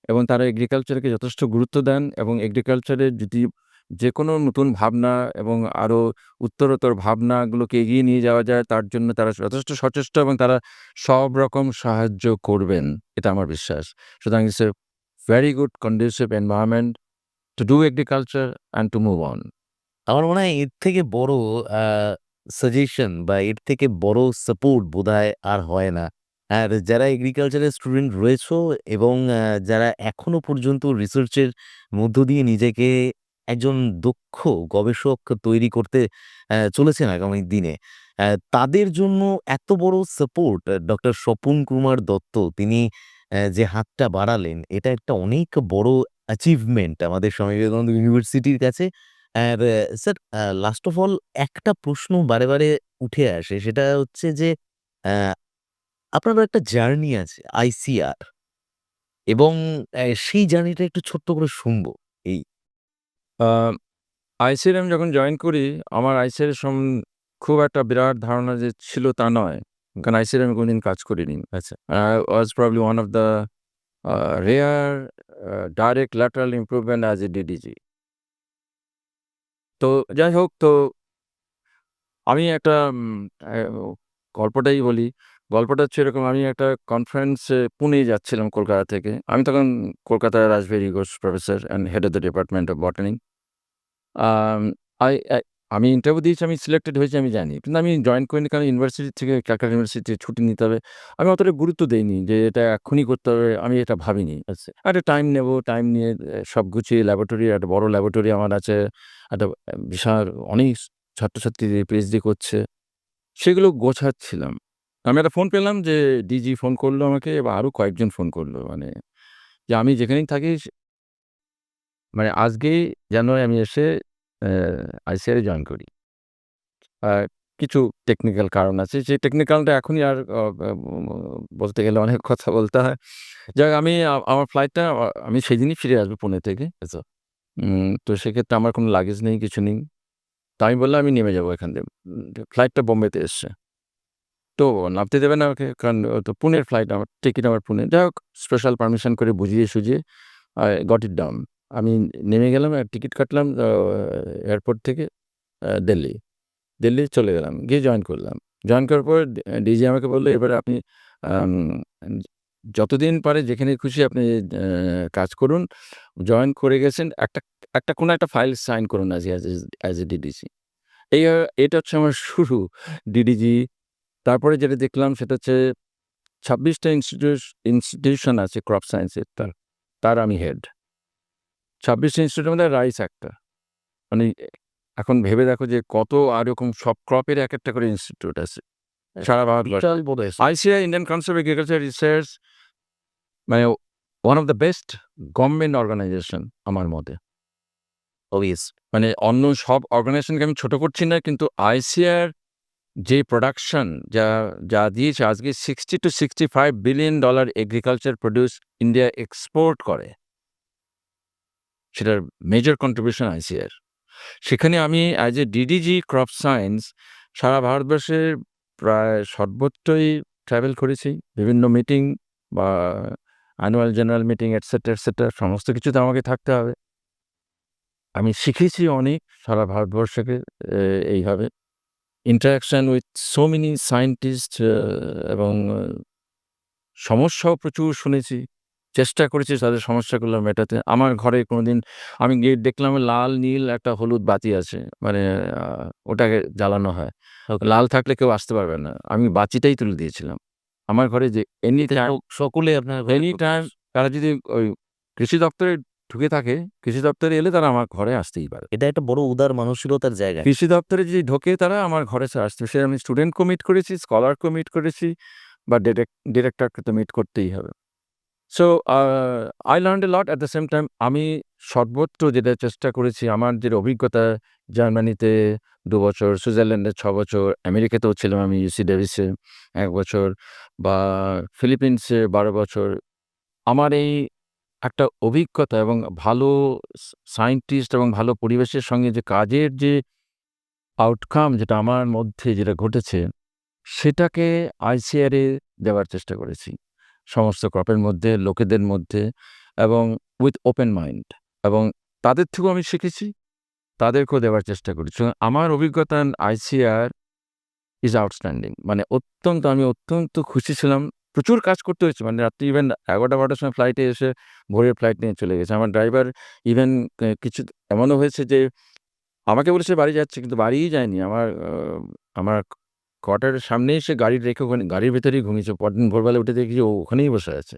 এবং তারা এগ্রিকালচারকে যথেষ্ট গুরুত্ব দেন এবং এগ্রিকালচারের যদি যেকোনো নতুন ভাবনা এবং আরো উত্তরোত্তর ভাবনাগুলোকে এগিয়ে নিয়ে যাওয়া যায়, তার জন্য তারা যথেষ্ট সচেষ্ট এবং তারা সব রকম সাহায্য করবেন। এটা আমার বিশ্বাস। সুতরাং it's a very good conducive environment to do agriculture and to move on. আমার মনে হয় এর থেকে বড় আ সাজেশন বা এর থেকে বড় সাপোর্ট বোধহয় আর হয় না। আর যারা এগ্রিকালচারের স্টুডেন্ট রয়েছো এবং যারা এখনো পর্যন্ত রিসার্চের মধ্য দিয়ে নিজেকে একজন দক্ষ গবেষক তৈরি করতে চলেছেন আগামী দিনে। তাদের জন্য এত বড় সাপোর্ট ডক্টর স্বপন কুমার দত্ত তিনি যে হাতটা বাড়ালেন এটা একটা অনেক বড় অ্যাচিভমেন্ট আমাদের স্বামী বিবেকানন্দ ইউনিভার্সিটির কাছে। আর স্যার লাস্ট অফ অল একটা প্রশ্ন বারে, বারে উঠে আসে সেটা হচ্ছে যে অ্যা আপনারও একটা জার্নি আছে আইসিআর এবং সেই জার্নিটা একটু ছোট্ট করে শুনবো। এই আ আইসিএর আমি যখন জয়েন করি, আমার আইসিএর খুব একটা বিরাট ধারণা যে ছিল তা নয়। কারণ আইসিএর আমি কোনদিন কাজ করিনি। আচ্ছা। I was probably one of the rare direct lateral improvement as a DDG. তো যাই হোক, তো আমি একটা গল্পটাই বলি। গল্পটা হচ্ছে এরকম, আমি একটা কনফারেন্সে পুনে যাচ্ছিলাম কলকাতা থেকে। আমি তখন কলকাতার Rashbehari Ghosh professor and head of the department of botany. আম আই আই আমি ইন্টারভিউ দিয়েছি, আমি সিলেক্টেড হয়েছি আমি জানি। কিন্তু আমি জয়েন করিনি কারণ ইউনিভার্সিটি থেকে ক্যালকাটা ইউনিভার্সিটি থেকে ছুটি নিতে হবে। আমি অতটা গুরুত্ব দেইনি যে এটা এক্ষুনি করতে হবে, আমি এটা ভাবিনি। আচ্ছা। একটা টাইম নেব, টাইম নিয়ে সব গুছিয়ে ল্যাবরেটরি, একটা বড় ল্যাবরেটরি আমার আছে। একটা বিশাল অনেক ছাত্রছাত্রী পিএইচডি করছে। সেগুলো গোছাচ্ছিলাম। আমি একটা ফোন পেলাম যে ডিজি ফোন করলো আমাকে বা আরো কয়েকজন ফোন করলো। মানে যে আমি যেখানেই থাকি মানে আজকেই যেন আমি এসে আইসিআর এ জয়েন করি। আ কিছু টেকনিক্যাল কারণ আছে। যে টেকনিক্যালটা এখনই আর অ ব বলতে গেলে অনেক কথা বলতে হয়। যাক আমি আমার ফ্লাইটটা আমি সেদিনই ফিরে আসবো পুনে থেকে। আচ্ছা। তো সেক্ষেত্রে আমার কোনো লাগেজ নেই, কিছু নেই। তো আমি বললাম আমি নেমে যাবো এখান থেকে। ফ্লাইটটা বোম্বেতে এসছে। তো নামতে দেবে না ওকে, কারণ ও তো পুনের ফ্লাইট, আমার টিকিট আমার পুনে। যাই হোক, স্পেশাল পারমিশন করে বুঝিয়ে সুঝিয়ে I got it done. আমি নেমে গেলাম, টিকিট কাটলাম এয়ারপোর্ট থেকে দিল্লি। দিল্লি চলে গেলাম। গিয়ে জয়েন করলাম। জয়েন করার পর ডিজি আমাকে বলল, "এবারে আপনি আম যতদিন পারে যেখানে খুশি আপনি কাজ করুন। জয়েন করে গেছেন, একটা একটা কোনো একটা ফাইল সাইন করুন অ্যাজ এ ডিডিজি।" এই এটা হচ্ছে আমার শুরু ডিডিজি। তারপরে যেটা দেখলাম সেটা হচ্ছে ২৬ টা ইনস্টিটিউশন আছে ক্রপ সায়েন্সের, তার আমি হেড। ২৬ টা ইনস্টিটিউটের মধ্যে রাইস একটা। মানে এখন ভেবে দেখো যে কত এরকম সব ক্রপের একেকটা করে ইনস্টিটিউট আছে সারা ভারতবর্ষে। বিশাল বোধহয় sir. ICI Indian Council of Agriculture Research মানে one of the best government organisation আমার মতে। অবভিয়াস। মানে অন্য সব অর্গানাইজেশনকে আমি ছোট করছি না, কিন্তু আইসিআর যে প্রোডাকশন যা দিয়েছে আজকে $60 to $65 billion agriculture produce India export করে। সেটার মেজর কন্ট্রিবিউশন আইসিআর। সেখানে আমি as a DDG crop science সারা ভারতবর্ষের প্রায় সর্বত্রই ট্রাভেল করেছি। বিভিন্ন মিটিং বা annual general meeting etcetera, etcetera সমস্ত কিছুতে আমাকে থাকতে হবে। আমি শিখেছি অনেক সারা ভারতবর্ষকে এইভাবে। Interaction with so many scientist এবং সমস্যাও প্রচুর শুনেছি। চেষ্টা করেছি তাদের সমস্যাগুলো মেটাতে। আমার ঘরে কোনোদিন আমি গিয়ে দেখলাম লাল, নীল একটা হলুদ বাতি আছে। মানে আ ওটাকে জ্বালানো হয়। ওকে। লাল থাকলে কেউ আসতে পারবে না। আমি বাতিটাই তুলে দিয়েছিলাম। আমার ঘরে যে এনি টাইম সকলে আপনার ঘরে তারা যদি ওই কৃষি দপ্তরে ঢুকে থাকে, কৃষি দপ্তরে এলে তারা আমার ঘরে আসতেই পারে। এটা একটা বড় উদার মানসিকতার জায়গা। কৃষি দপ্তরে যদি ঢোকে তারা আমার ঘরে আসতে, সে আমি স্টুডেন্টকেও মিট করেছি, স্কলারকেও মিট করেছি, বা ডিরেক্টরকে তো মিট করতেই হবে। So I learned A lot. At the same time আমি সর্বত্র যেটা চেষ্টা করেছি, আমার যে অভিজ্ঞতা, জার্মানিতে ২ বছর, সুইজারল্যান্ডে ৬ বছর, আমেরিকাতেও ছিলাম আমি ইউসি ডেভিসে ১ বছর, বা ফিলিপিন্সে ১২ বছর। আমার এই একটা অভিজ্ঞতা এবং ভালো সায়েন্টিস্ট এবং ভালো পরিবেশের সঙ্গে যে কাজের যে আউটকাম যেটা আমার মধ্যে যেটা ঘটেছে, সেটাকে ICAR এ দেওয়ার চেষ্টা করেছি। সমস্ত ক্রপের মধ্যে, লোকেদের মধ্যে, এবং উইথ ওপেন মাইন্ড, এবং তাদের থেকেও আমি শিখেছি, তাদেরকেও দেওয়ার চেষ্টা করেছি। আমার অভিজ্ঞতা ICAR ইজ আউটস্ট্যান্ডিং। মানে আমি অত্যন্ত খুশি ছিলাম। প্রচুর কাজ করতে হয়েছে। মানে রাত্রি ইভেন ১১টা-১২টার সময় ফ্লাইটে এসে ভোরের ফ্লাইট নিয়ে চলে গেছে। আমার ড্রাইভার ইভেন কিছু এমনও হয়েছে যে আমাকে বলেছে বাড়ি যাচ্ছে, কিন্তু বাড়িই যায়নি। আমার কোয়ার্টারের সামনেই সে গাড়ি রেখে ওখানে গাড়ির ভেতরেই ঘুমিয়েছে। পরদিন ভোরবেলা উঠে দেখি যে ও ওখানেই বসে আছে।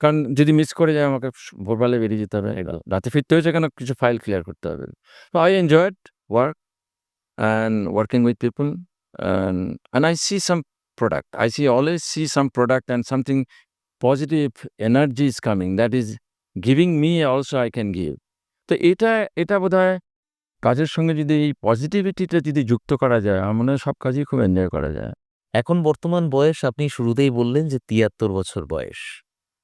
কারণ যদি মিস করে যায় আমাকে ভোরবেলায় বেরিয়ে যেতে হবে। রাতে ফিরতে হয়েছে কেন, কিছু ফাইল ক্লিয়ার করতে হবে। So I enjoyed work and working with people, and I see some product. Always see some product and something positive energy is coming that is giving me also I can give. তো এটা বোধহয় কাজের সঙ্গে যদি এই পজিটিভিটিটা যদি যুক্ত করা যায়, আমার মনে হয় সব কাজই খুব এনজয় করা যায়। এখন বর্তমান বয়স আপনি শুরুতেই বললেন যে ৭৩ বছর বয়স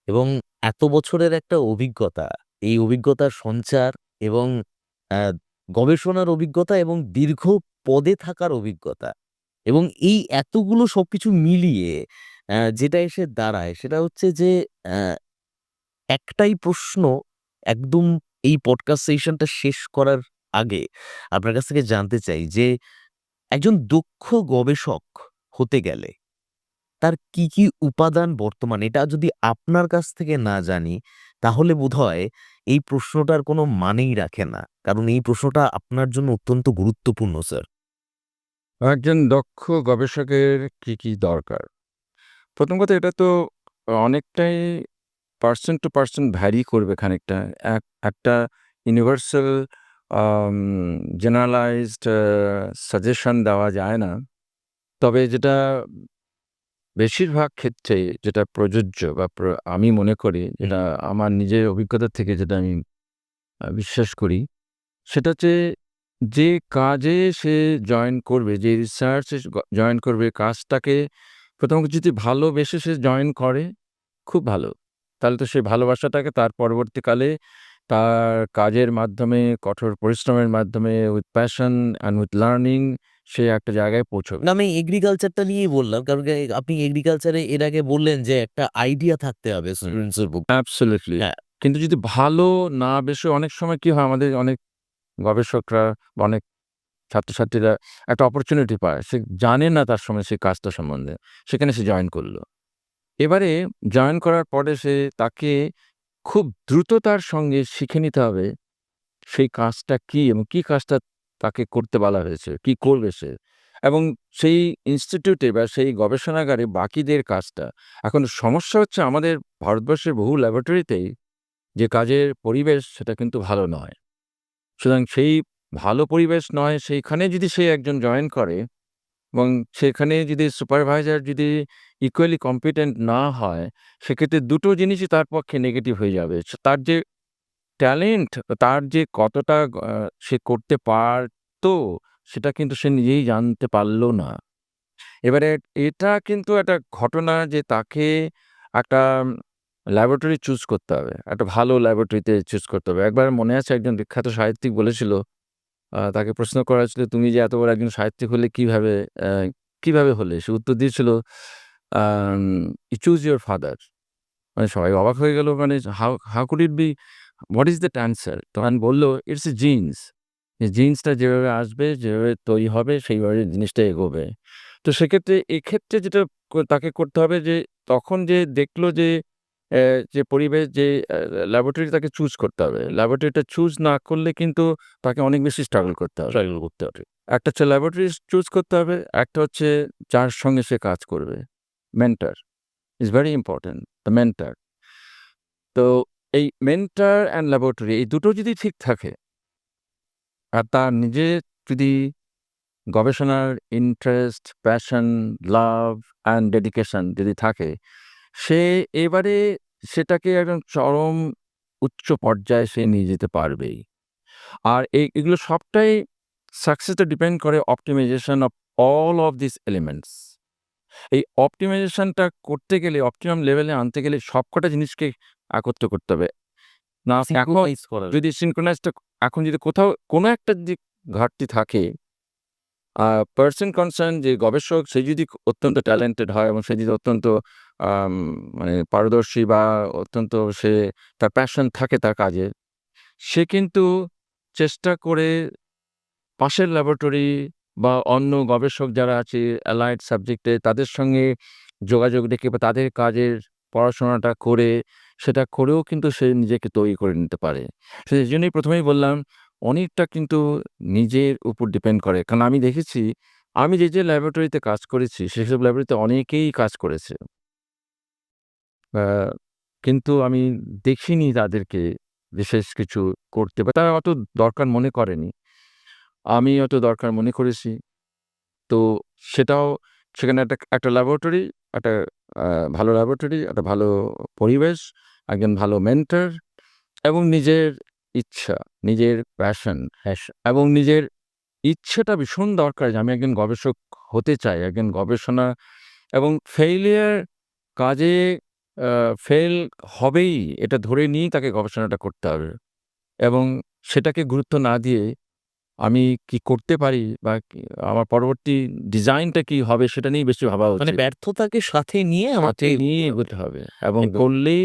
এবং এত বছরের একটা অভিজ্ঞতা, এই অভিজ্ঞতার সঞ্চার এবং আ গবেষণার অভিজ্ঞতা এবং দীর্ঘ পদে থাকার অভিজ্ঞতা এবং এই এতগুলো সবকিছু মিলিয়ে যেটা এসে দাঁড়ায় সেটা হচ্ছে যে অ্যা একটাই প্রশ্ন একদম এই পডকাস্ট সেশনটা শেষ করার আগে আপনার কাছ থেকে জানতে চাই যে একজন দক্ষ গবেষক হতে গেলে তার কি উপাদান বর্তমান এটা যদি আপনার কাছ থেকে না জানি, তাহলে বোধহয় এই প্রশ্নটার কোনো মানেই রাখে না। কারণ এই প্রশ্নটা আপনার জন্য অত্যন্ত গুরুত্বপূর্ণ স্যার। একজন দক্ষ গবেষকের কি দরকার? প্রথম কথা, এটা তো অনেকটাই পারসন টু পারসন ভ্যারি করবে খানিকটা। একটা ইউনিভার্সাল আম জেনারেলাইজড সাজেশন দেওয়া যায় না। তবে যেটা বেশিরভাগ ক্ষেত্রে যেটা প্রযোজ্য, বা আমি মনে করি, যেটা আমার নিজের অভিজ্ঞতা থেকে যেটা আমি বিশ্বাস করি, সেটা হচ্ছে যে কাজে সে জয়েন করবে, যে রিসার্চে জয়েন করবে, কাজটাকে প্রথমত যদি ভালোবেসে সে জয়েন করে, খুব ভালো। তাহলে তো সেই ভালোবাসাটাকে তার পরবর্তীকালে তার কাজের মাধ্যমে, কঠোর পরিশ্রমের মাধ্যমে, with passion and with learning সে একটা জায়গায় পৌঁছবে। না, আমি এগ্রিকালচারটা নিয়েই বললাম। কারণ কি আপনি এগ্রিকালচারে এর আগে বললেন যে একটা আইডিয়া থাকতে হবে স্টুডেন্টস এর বুক অ্যাবসোলিউটলি। হ্যাঁ, কিন্তু যদি ভালো না বেশে, অনেক সময় কি হয়, আমাদের অনেক গবেষকরা বা অনেক ছাত্রছাত্রীরা একটা অপরচুনিটি পায়। সে জানে না তার সময় সেই কাজটা সম্বন্ধে। সেখানে সে জয়েন করল। এবারে জয়েন করার পরে তাকে খুব দ্রুততার সঙ্গে শিখে নিতে হবে সেই কাজটা কি, এবং কি কাজটা তাকে করতে বলা হয়েছে, কি করবে সে। এবং সেই ইনস্টিটিউটে বা সেই গবেষণাগারে বাকিদের কাজটা। এখন সমস্যা হচ্ছে, আমাদের ভারতবর্ষের বহু ল্যাবরেটরিতেই যে কাজের পরিবেশ, সেটা কিন্তু ভালো নয়। সুতরাং সেই ভালো পরিবেশ নয়, সেইখানে যদি সে একজন জয়েন করে, এবং সেখানে যদি সুপারভাইজার যদি ইকুয়ালি কম্পিটেন্ট না হয়, সেক্ষেত্রে দুটো জিনিসই তার পক্ষে নেগেটিভ হয়ে যাবে। তার যে ট্যালেন্ট, তার যে কতটা সে করতে পারতো, সেটা কিন্তু সে নিজেই জানতে পারল না। এবারে এটা কিন্তু একটা ঘটনা যে তাকে একটা ল্যাবরেটরি চুজ করতে হবে। একটা ভালো ল্যাবরেটরিতে চুজ করতে হবে। একবার মনে আছে, একজন বিখ্যাত সাহিত্যিক বলেছিল, তাকে প্রশ্ন করা হয়েছিল, "তুমি যে এত বড় একজন সাহিত্যিক হলে কিভাবে হলে?" সে উত্তর দিয়েছিল, আম "You choose your father." মানে সবাই অবাক হয়ে গেল, মানে how could it be? What is that answer? তখন বলল, "ইটস এ জিনস।" এই জিনসটা যেভাবে আসবে, যেভাবে তৈরি হবে, সেইভাবে জিনিসটা এগোবে। তো সেক্ষেত্রে এক্ষেত্রে যেটা তাকে করতে হবে, যে তখন যে দেখলো যে অ্যা যে পরিবেশ, যে ল্যাবরেটরি তাকে চুজ করতে হবে। ল্যাবরেটরিটা চুজ না করলে কিন্তু তাকে অনেক বেশি স্ট্রাগল করতে হবে। একটা হচ্ছে ল্যাবরেটরি চুজ করতে হবে, একটা হচ্ছে যার সঙ্গে সে কাজ করবে। Mentor is very important, the mentor. তো এই মেন্টর অ্যান্ড ল্যাবরেটরি এই দুটো যদি ঠিক থাকে আর তার নিজের যদি গবেষণার interest, passion, love and dedication যদি থাকে, সে এবারে সেটাকে একদম চরম উচ্চ পর্যায়ে সে নিয়ে যেতে পারবেই। আর এগুলো সবটাই সাকসেসটা ডিপেন্ড করে optimisation of all of this elements. এই অপটিমাইজেশনটা করতে গেলে, অপটিমাম লেভেলে আনতে গেলে সবকটা জিনিসকে একত্র করতে হবে। না এখন সিঙ্ক্রোনাইজ করার যদি সিনক্রোনাইজটা এখন যদি কোথাও কোনো একটা যদি ঘাটতি থাকে, পারসন কনসার্ন যে গবেষক সে যদি অত্যন্ত ট্যালেন্টেড হয় এবং সে যদি অত্যন্ত আম মানে পারদর্শী বা অত্যন্ত সে তার প্যাশন থাকে তার কাজে, সে কিন্তু চেষ্টা করে পাশের ল্যাবরেটরি বা অন্য গবেষক যারা আছে অ্যালাইড সাবজেক্টে তাদের সঙ্গে যোগাযোগ রেখে বা তাদের কাজের পড়াশোনাটা করে সেটা করেও কিন্তু সে নিজেকে তৈরি করে নিতে পারে। সেজন্যই ১ম এই বললাম অনেকটা কিন্তু নিজের উপর ডিপেন্ড করে। কারণ আমি দেখেছি আমি যে ল্যাবরেটরিতে কাজ করেছি সেসব ল্যাবরেটরিতে অনেকেই কাজ করেছে। আ কিন্তু আমি দেখিনি তাদেরকে বিশেষ কিছু করতে বা তারা অত দরকার মনে করেনি। আমি অত দরকার মনে করেছি। তো সেটাও সেখানে একটা ল্যাবরেটরি, একটা আ ভালো ল্যাবরেটরি, একটা ভালো পরিবেশ, একজন ভালো মেন্টর এবং নিজের ইচ্ছা, নিজের প্যাশন এবং নিজের ইচ্ছেটা ভীষণ দরকার যে আমি একজন গবেষক হতে চাই। একজন গবেষণা এবং ফেইলিয়ার কাজে আ ফেল হবেই এটা ধরে নিয়েই তাকে গবেষণাটা করতে হবে এবং সেটাকে গুরুত্ব না দিয়ে আমি কি করতে পারি বা আমার পরবর্তী ডিজাইনটা কি হবে সেটা নিয়েই বেশি ভাবা মানে উচিত। ব্যর্থতাকে সাথে নিয়ে সাথে আমাকে নিয়ে এগোতে হবে। এগোতে হবে এবং একদম। করলেই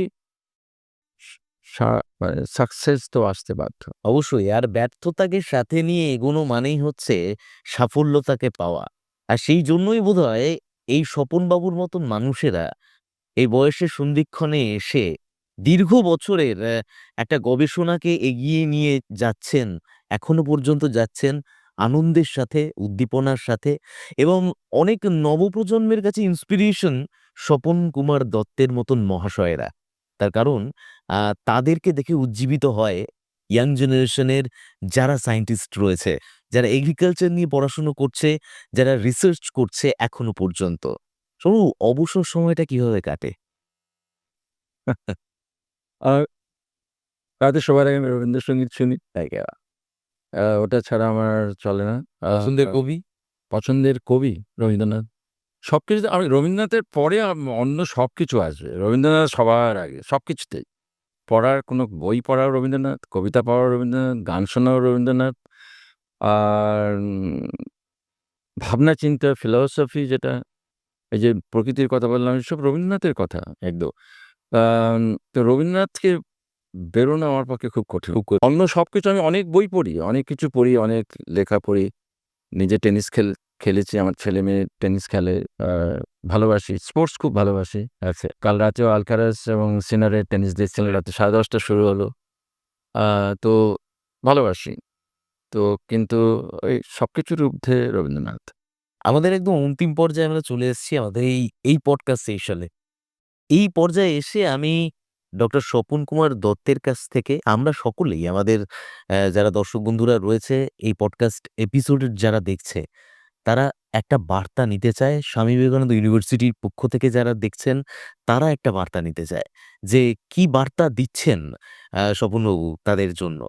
স সা মানে সাকসেস তো আসতে বাধ্য। অবশ্যই। আর ব্যর্থতাকে সাথে নিয়ে এগোনো মানেই হচ্ছে সাফল্যতাকে পাওয়া। আর সেই জন্যই বোধহয় এই স্বপনবাবুর মতন মানুষেরা এই বয়সের সন্ধিক্ষণে এসে দীর্ঘ বছরের একটা গবেষণাকে এগিয়ে নিয়ে যাচ্ছেন, এখনো পর্যন্ত যাচ্ছেন আনন্দের সাথে, উদ্দীপনার সাথে এবং অনেক নবপ্রজন্মের কাছে ইন্সপিরেশন স্বপন কুমার দত্তের মতন মহাশয়েরা। তার কারণ আ তাদেরকে দেখে উজ্জীবিত হয় ইয়াং জেনারেশনের যারা সায়েন্টিস্ট রয়েছে, যারা এগ্রিকালচার নিয়ে পড়াশুনো করছে, যারা রিসার্চ করছে এখনো পর্যন্ত। সরু অবসর সময়টা কিভাবে কাটে? আর রাতে শোবার আগে আমি রবীন্দ্রসঙ্গীত শুনি। ওটা ছাড়া আমার চলে না। পছন্দের কবি? পছন্দের কবি রবীন্দ্রনাথ। সবকিছুতে আমি রবীন্দ্রনাথের পরে অন্য সবকিছু আসবে। রবীন্দ্রনাথ সবার আগে সবকিছুতেই। পড়ার কোনো বই পড়াও রবীন্দ্রনাথ, কবিতা পড়াও রবীন্দ্রনাথ, গান শোনাও রবীন্দ্রনাথ। আর ভাবনা চিন্তা ফিলসফি যেটা এই যে প্রকৃতির কথা বললাম এসব রবীন্দ্রনাথের কথা একদম। আম তো রবীন্দ্রনাথকে বেরোনো আমার পক্ষে খুব কঠিন। অন্য সবকিছু আমি অনেক বই পড়ি, অনেক কিছু পড়ি, অনেক লেখা পড়ি। নিজে টেনিস খেলেছি। আমার ছেলেমেয়ে টেনিস খেলে। আ ভালোবাসি। স্পোর্টস খুব ভালোবাসি। আচ্ছা। কাল রাতেও আলকারাজ এবং সিনারের টেনিস দেখছিলাম রাতে 10:30 শুরু হলো। আ তো ভালোবাসি। তো কিন্তু ওই সবকিছুর ঊর্ধ্বে রবীন্দ্রনাথ। আমাদের একদম অন্তিম পর্যায়ে আমরা চলে এসেছি আমাদের এই পডকাস্ট সেশনে। এই পর্যায়ে এসে আমি ডক্টর স্বপন কুমার দত্তের কাছ থেকে আমরা সকলেই আমাদের যারা দর্শক বন্ধুরা রয়েছে এই পডকাস্ট এপিসোডের যারা দেখছে, তারা একটা বার্তা নিতে চায়। স্বামী বিবেকানন্দ ইউনিভার্সিটির পক্ষ থেকে যারা দেখছেন, তারা একটা বার্তা নিতে চায়। যে কি বার্তা দিচ্ছেন স্বপনবাবু তাদের জন্য?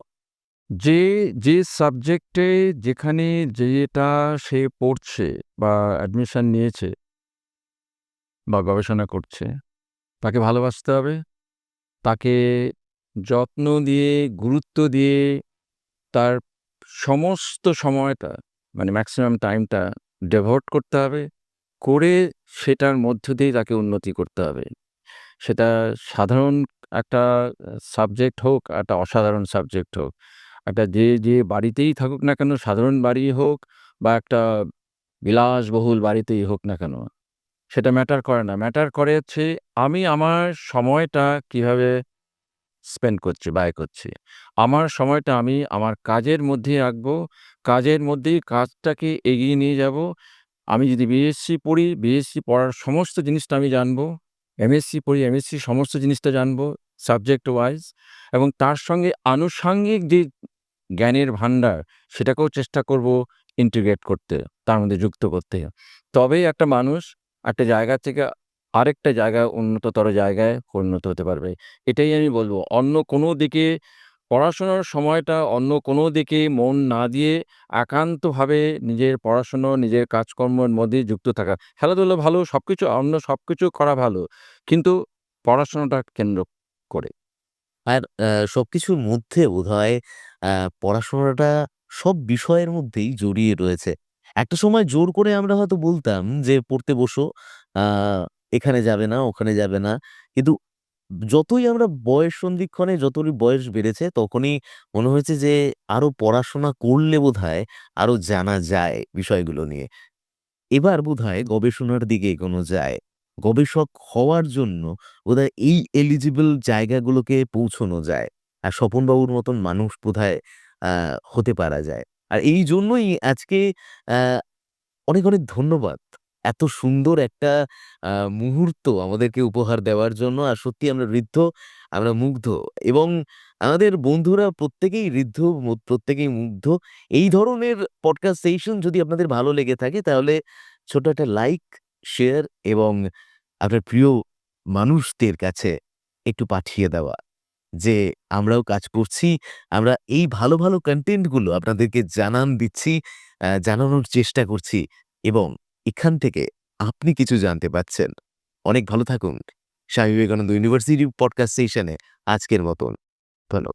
যে, যে সাবজেক্টে যেখানে যেটা সে পড়ছে বা অ্যাডমিশন নিয়েছে বা গবেষণা করছে, তাকে ভালোবাসতে হবে। তাকে যত্ন দিয়ে, গুরুত্ব দিয়ে তার সমস্ত সময়টা মানে ম্যাক্সিমাম টাইমটা ডেভোট করতে হবে। করে সেটার মধ্য দিয়েই তাকে উন্নতি করতে হবে। সেটা সাধারণ একটা সাবজেক্ট হোক, একটা অসাধারণ সাবজেক্ট হোক। একটা যে বাড়িতেই থাকুক না কেন, সাধারণ বাড়ি হোক বা একটা বিলাসবহুল বাড়িতেই হোক না কেন, সেটা ম্যাটার করে না। ম্যাটার করে হচ্ছে আমি আমার সময়টা কিভাবে স্পেন্ড করছি, ব্যয় করছি। আমার সময়টা আমি আমার কাজের মধ্যেই রাখবো। কাজের মধ্যেই কাজটাকে এগিয়ে নিয়ে যাবো। আমি যদি বিএসসি পড়ি, বিএসসি পড়ার সমস্ত জিনিসটা আমি জানবো। এমএসসি পড়ি, এমএসসি সমস্ত জিনিসটা জানবো। সাবজেক্ট ওয়াইজ, এবং তার সঙ্গে আনুষঙ্গিক যে জ্ঞানের ভান্ডার সেটাকেও চেষ্টা করব ইন্টিগ্রেট করতে, তার মধ্যে যুক্ত করতে। তবেই একটা মানুষ একটা জায়গা থেকে আরেকটা জায়গায় উন্নততর জায়গায় পরিণত হতে পারবে। এটাই আমি বলব। অন্য কোনো দিকে পড়াশোনার সময়টা অন্য কোনো দিকে মন না দিয়ে একান্তভাবে নিজের পড়াশুনো, নিজের কাজকর্মের মধ্যে যুক্ত থাকা। খেলাধুলা ভালো, সবকিছু অন্য সবকিছু করা ভালো। কিন্তু পড়াশোনাটা কেন্দ্র করে। আর সবকিছুর মধ্যে বোধহয় আ পড়াশোনাটা সব বিষয়ের মধ্যেই জড়িয়ে রয়েছে। একটা সময় জোর করে আমরা হয়তো বলতাম যে, "পড়তে বসো, আ এখানে যাবে না, ওখানে যাবে না।" কিন্তু যতই আমরা বয়স সন্ধিক্ষণে যতই বয়স বেড়েছে, তখনই মনে হয়েছে যে আরো পড়াশোনা করলে বোধহয় আরো জানা যায় বিষয়গুলো নিয়ে। এবার বোধহয় গবেষণার দিকে এগোনো যায়। গবেষক হওয়ার জন্য বোধহয় এই এলিজিবল জায়গাগুলোকে পৌঁছানো যায়। আর স্বপনবাবুর মতন মানুষ বোধহয় আ হতে পারা যায়। আর এইজন্যই আজকে আ অনেক, অনেক ধন্যবাদ। এত সুন্দর একটা আ মুহূর্ত আমাদেরকে উপহার দেওয়ার জন্য। আর সত্যি আমরা ঋদ্ধ, আমরা মুগ্ধ এবং আমাদের বন্ধুরা প্রত্যেকেই ঋদ্ধ, প্রত্যেকেই মুগ্ধ। এই ধরনের পডকাস্ট সেশন যদি আপনাদের ভালো লেগে থাকে তাহলে ছোট একটা লাইক, শেয়ার এবং আপনার প্রিয় মানুষদের কাছে একটু পাঠিয়ে দেওয়া। যে আমরাও কাজ করছি। আমরা এই ভালো, ভালো কনটেন্ট গুলো আপনাদেরকে দিচ্ছি, জানানোর চেষ্টা করছি এবং এখান থেকে আপনি কিছু জানতে পারছেন। অনেক ভালো থাকুন। স্বামী বিবেকানন্দ ইউনিভার্সিটি পডকাস্ট সেশনে আজকের মতন। ধন্য